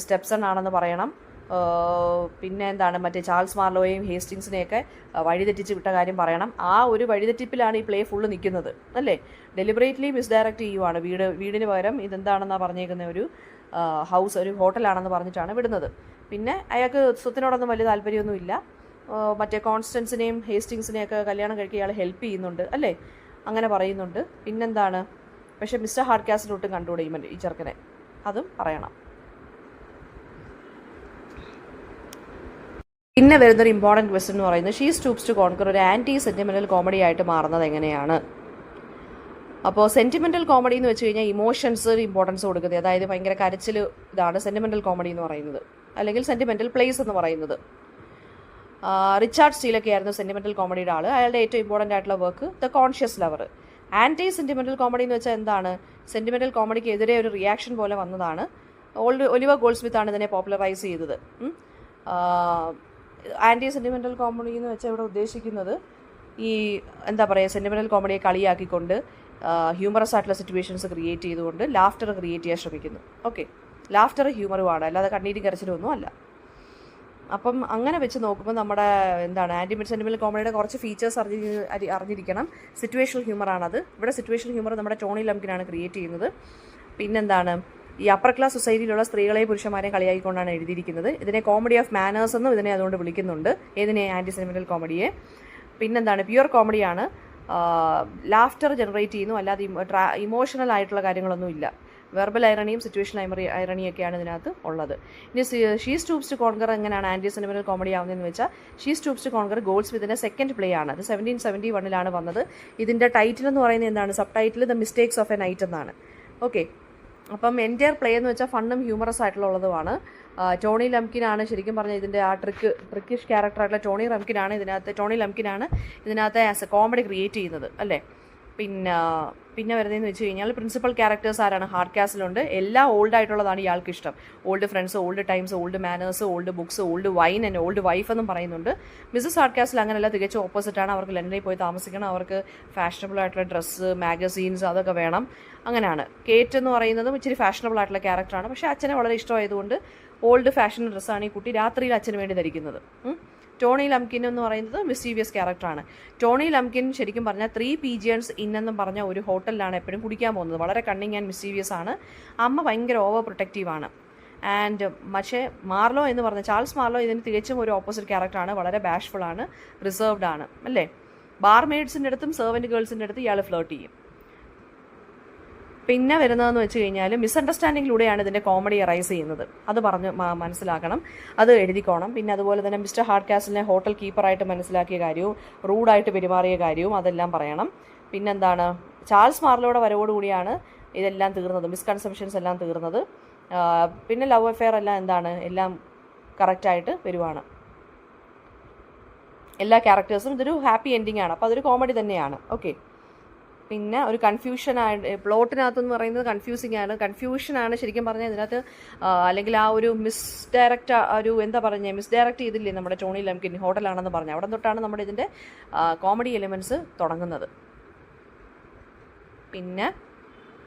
സ്റ്റെപ്സൺ ആണെന്ന് പറയണം. പിന്നെ എന്താണ്, മറ്റേ ചാൾസ് മാർലോയെയും ഹേസ്റ്റിങ്സിനെയൊക്കെ വഴിതെറ്റിച്ച് വിട്ട കാര്യം പറയണം. ആ ഒരു വഴിതെറ്റിപ്പിലാണ് ഈ പ്ലേ ഫുള്ള് നിൽക്കുന്നത് അല്ലേ. ഡെലിബറേറ്റ്ലി മിസ്ഡയറക്റ്റ് ചെയ്യുവാണ്. വീടിന് പകരം ഇതെന്താണെന്നാണ് പറഞ്ഞേക്കുന്ന ഒരു ഹൗസ്, ഒരു ഹോട്ടലാണെന്ന് പറഞ്ഞിട്ടാണ് വിടുന്നത്. പിന്നെ അയാൾക്ക് സ്വത്തിനോടൊന്നും വലിയ താല്പര്യമൊന്നുമില്ല. മറ്റേ കോൺസ്റ്റൻസിനെയും ഹേസ്റ്റിങ്സിനെയൊക്കെ കല്യാണം കഴിക്കുക ഇയാൾ ഹെൽപ്പ് ചെയ്യുന്നുണ്ട് അല്ലേ, അങ്ങനെ പറയുന്നുണ്ട്. പിന്നെന്താണ്, പക്ഷേ മിസ്റ്റർ ഹാർഡ്കാസിലൊട്ടും കണ്ടുകൂടെ ഈ ചെറുക്കനെ, അതും പറയണം. പിന്നെ വരുന്നൊരു ഇമ്പോർട്ടൻറ്റ് ക്വസ്റ്റ്യൻ എന്ന് പറയുന്നത് ഷീ സ്റ്റൂപ്സ് ടു കോൺകർ ഒരു ആൻറ്റി സെൻറ്റിമെൻ്റൽ കോമഡി ആയിട്ട് മാറുന്നത് എങ്ങനെയാണ്? അപ്പോൾ സെൻറ്റിമെൻ്റൽ കോമഡി എന്ന് വെച്ച് കഴിഞ്ഞാൽ ഇമോഷൻസ് ഇമ്പോർട്ടൻസ് കൊടുക്കുന്നത്, അതായത് ഭയങ്കര കരച്ചിൽ, ഇതാണ് സെൻറ്റിമെൻ്റൽ കോമഡി എന്ന് പറയുന്നത്, അല്ലെങ്കിൽ സെൻറ്റിമെൻ്റൽ പ്ലേസ് എന്ന് പറയുന്നത്. റിച്ചാർഡ് സ്റ്റീലൊക്കെ ആയിരുന്നു സെൻറ്റിമെൻ്റൽ കോമഡിയുടെ ആൾ. അയാളുടെ ഏറ്റവും ഇമ്പോർട്ടൻ്റ് ആയിട്ടുള്ള work the conscious lover. Anti sentimental comedy എന്ന് വെച്ചാൽ എന്താണ്? സെൻറ്റിമെൻ്റൽ കോമഡിക്ക് എതിരെ ഒരു റിയാക്ഷൻ പോലെ വന്നതാണ്. ഒലിവർ ഗോൾഡ്സ്മിത്ത് ആണ് ഇതിനെ പോപ്പുലറൈസ് ചെയ്തത്. ആൻറ്റി സെൻറ്റിമെൻ്റൽ കോമഡി എന്ന് വെച്ചാൽ ഇവിടെ ഉദ്ദേശിക്കുന്നത് എന്താ പറയുക, സെൻറ്റിമെൻ്റൽ കോമഡിയെ കളിയാക്കിക്കൊണ്ട് ഹ്യൂമറസ് ആയിട്ടുള്ള സിറ്റുവേഷൻസ് ക്രിയേറ്റ് ചെയ്തുകൊണ്ട് ലാഫ്റ്റർ ക്രിയേറ്റ് ചെയ്യാൻ ശ്രമിക്കുന്നു. ഓക്കെ, ലാഫ്റ്റർ ഹ്യൂമറുമാണ്, അല്ലാതെ കണ്ണീരും കരച്ചിലൊന്നും അല്ല. അപ്പം അങ്ങനെ വെച്ച് നോക്കുമ്പോൾ നമ്മുടെ എന്താണ് ആൻറ്റി സെൻറ്റിമെൻ്റൽ കോമഡിയുടെ കുറച്ച് ഫീച്ചേഴ്സ് അറിഞ്ഞിരിക്കണം. സിറ്റുവേഷണൽ ഹ്യൂമറാണത്. ഇവിടെ സിറ്റുവേഷണൽ ഹ്യൂമർ നമ്മുടെ ടോണി ലംകിനാണ് ക്രിയേറ്റ് ചെയ്യുന്നത്. പിന്നെന്താണ്, ഈ അപ്പർ ക്ലാസ് സൊസൈറ്റിയിലുള്ള സ്ത്രീകളെയും പുരുഷന്മാരെയും കളിയായിക്കൊണ്ടാണ് എഴുതിയിരിക്കുന്നത്. ഇതിനെ കോമഡി ഓഫ് മാനേഴ്സ് എന്നും ഇതിനെ അതുകൊണ്ട് വിളിക്കുന്നുണ്ട്, ഏതിനെ, ആൻറ്റി സെൻറ്റിമെൻ്റൽ കോമഡിയെ. പിന്നെന്താണ്, പ്യുവർ കോമഡിയാണ്, ലാഫ്റ്റർ ജനറേറ്റ് ചെയ്യുന്നു, അല്ലാതെ ഇമോഷണൽ ആയിട്ടുള്ള കാര്യങ്ങളൊന്നും ഇല്ല. വെർബൽ ഐറണിയും സിറ്റുവേഷൻ ഐറണിയൊക്കെയാണ് ഇതിനകത്ത് ഉള്ളത്. ഇനി ഷീ സ്റ്റൂപ്സ് ടു കോൺകർ എങ്ങനെയാണ് ആൻറ്റി സെൻറ്റിമെൻ്റൽ കോമഡി ആവുന്നതെന്ന് വെച്ചാൽ, ഷീ സ്റ്റൂപ്സ് ടു കോൺകർ ഗോൾഡ്സ്മിത്തിൻ്റെ സെക്കൻഡ് പ്ലേ ആണ്. അത് 1771 വന്നത്. ഇതിൻ്റെ ടൈറ്റിൽ എന്ന് പറയുന്നത് എന്താണ്, subtitle the mistakes of a night എന്നാണ്. ഓക്കെ, അപ്പം എൻ്റയർ പ്ലേ എന്ന് വെച്ചാൽ ഫണ്ണും ഹ്യൂമറസ് ആയിട്ടുള്ളതുമാണ്. ടോണി ലംകിനാണ് ശരിക്കും പറഞ്ഞാൽ ഇതിൻ്റെ ആ ട്രിക്കിഷ് ക്യാരക്ടറായിട്ടുള്ള ടോണി ലംകിനാണ് ഇതിനകത്ത് ആസ് എ കോമഡി ക്രിയേറ്റ് ചെയ്യുന്നത് അല്ലേ. പിന്നെ വരുന്നതെന്ന് വെച്ച് കഴിഞ്ഞാൽ പ്രിൻസിപ്പൽ ക്യാരക്ടേഴ്സ് ആരാണ്? ഹാർഡ്കാസിലുണ്ട്. എല്ലാം ഓൾഡ് ആയിട്ടുള്ളതാണ് ഇയാൾക്ക് ഇഷ്ടം. Old friends, old times, old manners, old books, old wine and old wife എന്നും പറയുന്നുണ്ട്. മിസ്സസ് ഹാർഡ്കാസിൽ അങ്ങനെയല്ല, തികച്ചും ഓപ്പോസിറ്റാണ്. അവർക്ക് ലണ്ടനിൽ പോയി താമസിക്കണം, അവർക്ക് ഫാഷനബിൾ ആയിട്ടുള്ള ഡ്രസ്സ്, മാഗസീൻസ് അതൊക്കെ വേണം, അങ്ങനെയാണ്. കേറ്റ് എന്ന് പറയുന്നതും ഇച്ചിരി ഫാഷനബിൾ ആയിട്ടുള്ള ക്യാരക്ടറാണ്. പക്ഷേ അച്ഛനെ വളരെ ഇഷ്ടമായതുകൊണ്ട് ഓൾഡ് ഫാഷൻ ഡ്രസ്സാണ് ഈ കുട്ടി രാത്രിയിൽ അച്ഛന് വേണ്ടി ധരിക്കുന്നത്. ടോണി ലംകിൻ എന്ന് പറയുന്നത് മിസ്റ്റീവിയസ് ക്യാരക്ടറാണ്. ടോണി ലംകിൻ ശരിക്കും പറഞ്ഞാൽ 3 Pigeons Inn എന്നും പറഞ്ഞ ഒരു ഹോട്ടലിലാണ് എപ്പോഴും കുടിക്കാൻ പോകുന്നത്. വളരെ കണ്ണിങ് ആൻഡ് മിസ്റ്റീവിയസ് ആണ്. അമ്മ ഭയങ്കര ഓവർ പ്രൊട്ടക്റ്റീവാണ്. ആൻഡ് പക്ഷേ മാർലോ എന്ന് പറഞ്ഞ ചാൾസ് മാർലോ ഇതിന് തികച്ചും ഒരു ഓപ്പോസിറ്റ് ക്യാരക്ടറാണ്. വളരെ ബാഷ്ഫുൾ ആണ്, റിസർവ്ഡ് ആണ് അല്ലേ. ബാർമെയ്ഡ്സിൻ്റെ അടുത്തും സെർവൻറ്റ് ഗേൾസിൻ്റെ അടുത്തും ഇയാൾ ഫ്ലേർട്ട് ചെയ്യും. പിന്നെ വരുന്നതെന്ന് വെച്ച് കഴിഞ്ഞാൽ മിസ്അണ്ടർസ്റ്റാൻഡിങ്ങിലൂടെയാണ് ഇതിൻ്റെ കോമഡി അറൈസ് ചെയ്യുന്നത്. അത് പറഞ്ഞ് മനസ്സിലാക്കണം, അത് എഴുതിക്കോണം. പിന്നെ അതുപോലെ തന്നെ മിസ്റ്റർ ഹാർഡ്കാസ്റ്റിനെ ഹോട്ടൽ കീപ്പറായിട്ട് മനസ്സിലാക്കിയ കാര്യവും റൂഡായിട്ട് പെരുമാറിയ കാര്യവും അതെല്ലാം പറയണം. പിന്നെന്താണ്, ചാൾസ് മാർലോയുടെ വരവോടുകൂടിയാണ് ഇതെല്ലാം തീർന്നത്, മിസ്കൺസെപ്ഷൻസ് എല്ലാം തീർന്നത്. പിന്നെ ലവ് അഫെയർ എല്ലാം എന്താണ്, എല്ലാം കറക്റ്റായിട്ട് വരുവാണ്. എല്ലാ ക്യാരക്ടേഴ്സും ഇതൊരു ഹാപ്പി എൻഡിങ് ആണ്. അപ്പോൾ അതൊരു കോമഡി തന്നെയാണ്. ഓക്കെ. പിന്നെ ഒരു കൺഫ്യൂഷനായിട്ട് പ്ലോട്ടിനകത്തെന്ന് പറയുന്നത് കൺഫ്യൂഷനാണ് ശരിക്കും പറഞ്ഞാൽ ഇതിനകത്ത്. അല്ലെങ്കിൽ ആ ഒരു മിസ്ഡയറക്റ്റ്, ഒരു എന്താ പറഞ്ഞത്, മിസ്ഡയറക്റ്റ് ചെയ്തില്ലേ നമ്മുടെ ടോണി ലംകിൻ ഹോട്ടലാണെന്ന് പറഞ്ഞു. അവിടെ തൊട്ടാണ് നമ്മുടെ ഇതിൻ്റെ കോമഡി എലിമെൻറ്റ്സ് തുടങ്ങുന്നത്. പിന്നെ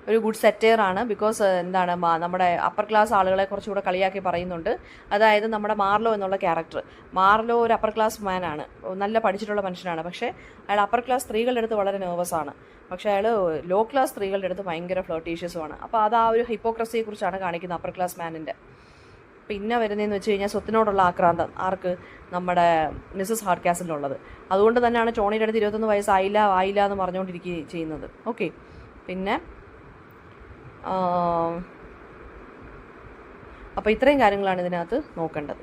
ഒരു ഗുഡ് സെറ്റയറാണ്. ബിക്കോസ് എന്താണ്, നമ്മുടെ അപ്പർ ക്ലാസ് ആളുകളെ കുറച്ചുകൂടെ കളിയാക്കി പറയുന്നുണ്ട്. അതായത് നമ്മുടെ മാർലോ എന്നുള്ള ക്യാരക്ടർ, മാർലോ ഒരു അപ്പർ ക്ലാസ് മാനാണ്, നല്ല പഠിച്ചിട്ടുള്ള മനുഷ്യനാണ്. പക്ഷേ അയാൾ അപ്പർ ക്ലാസ് സ്ത്രീകളുടെ അടുത്ത് വളരെ നെർവസാണ്. പക്ഷേ അയാൾ ലോ ക്ലാസ് സ്ത്രീകളുടെ അടുത്ത് ഭയങ്കര ഫ്ലർട്ടീഷ്യസുമാണ്. അപ്പോൾ അത് ആ ഒരു ഹിപ്പോക്രസിയെക്കുറിച്ചാണ് കാണിക്കുന്നത് അപ്പർ ക്ലാസ് മാനിൻ്റെ. പിന്നെ വരുന്നതെന്ന് വെച്ച് കഴിഞ്ഞാൽ സ്വത്തിനോടുള്ള ആക്രാന്തം ആർക്ക്, നമ്മുടെ മിസ്സസ് ഹാർഡ്കാസ്റ്റിലുള്ളത്. അതുകൊണ്ട് തന്നെയാണ് ടോണിയുടെ അടുത്ത് 21 വയസ്സായില്ല എന്ന് പറഞ്ഞുകൊണ്ടിരിക്കുകയും ചെയ്യുന്നത്. ഓക്കെ. പിന്നെ അപ്പോൾ ഇത്രയും കാര്യങ്ങളാണ് ഇതിനകത്ത് നോക്കേണ്ടത്.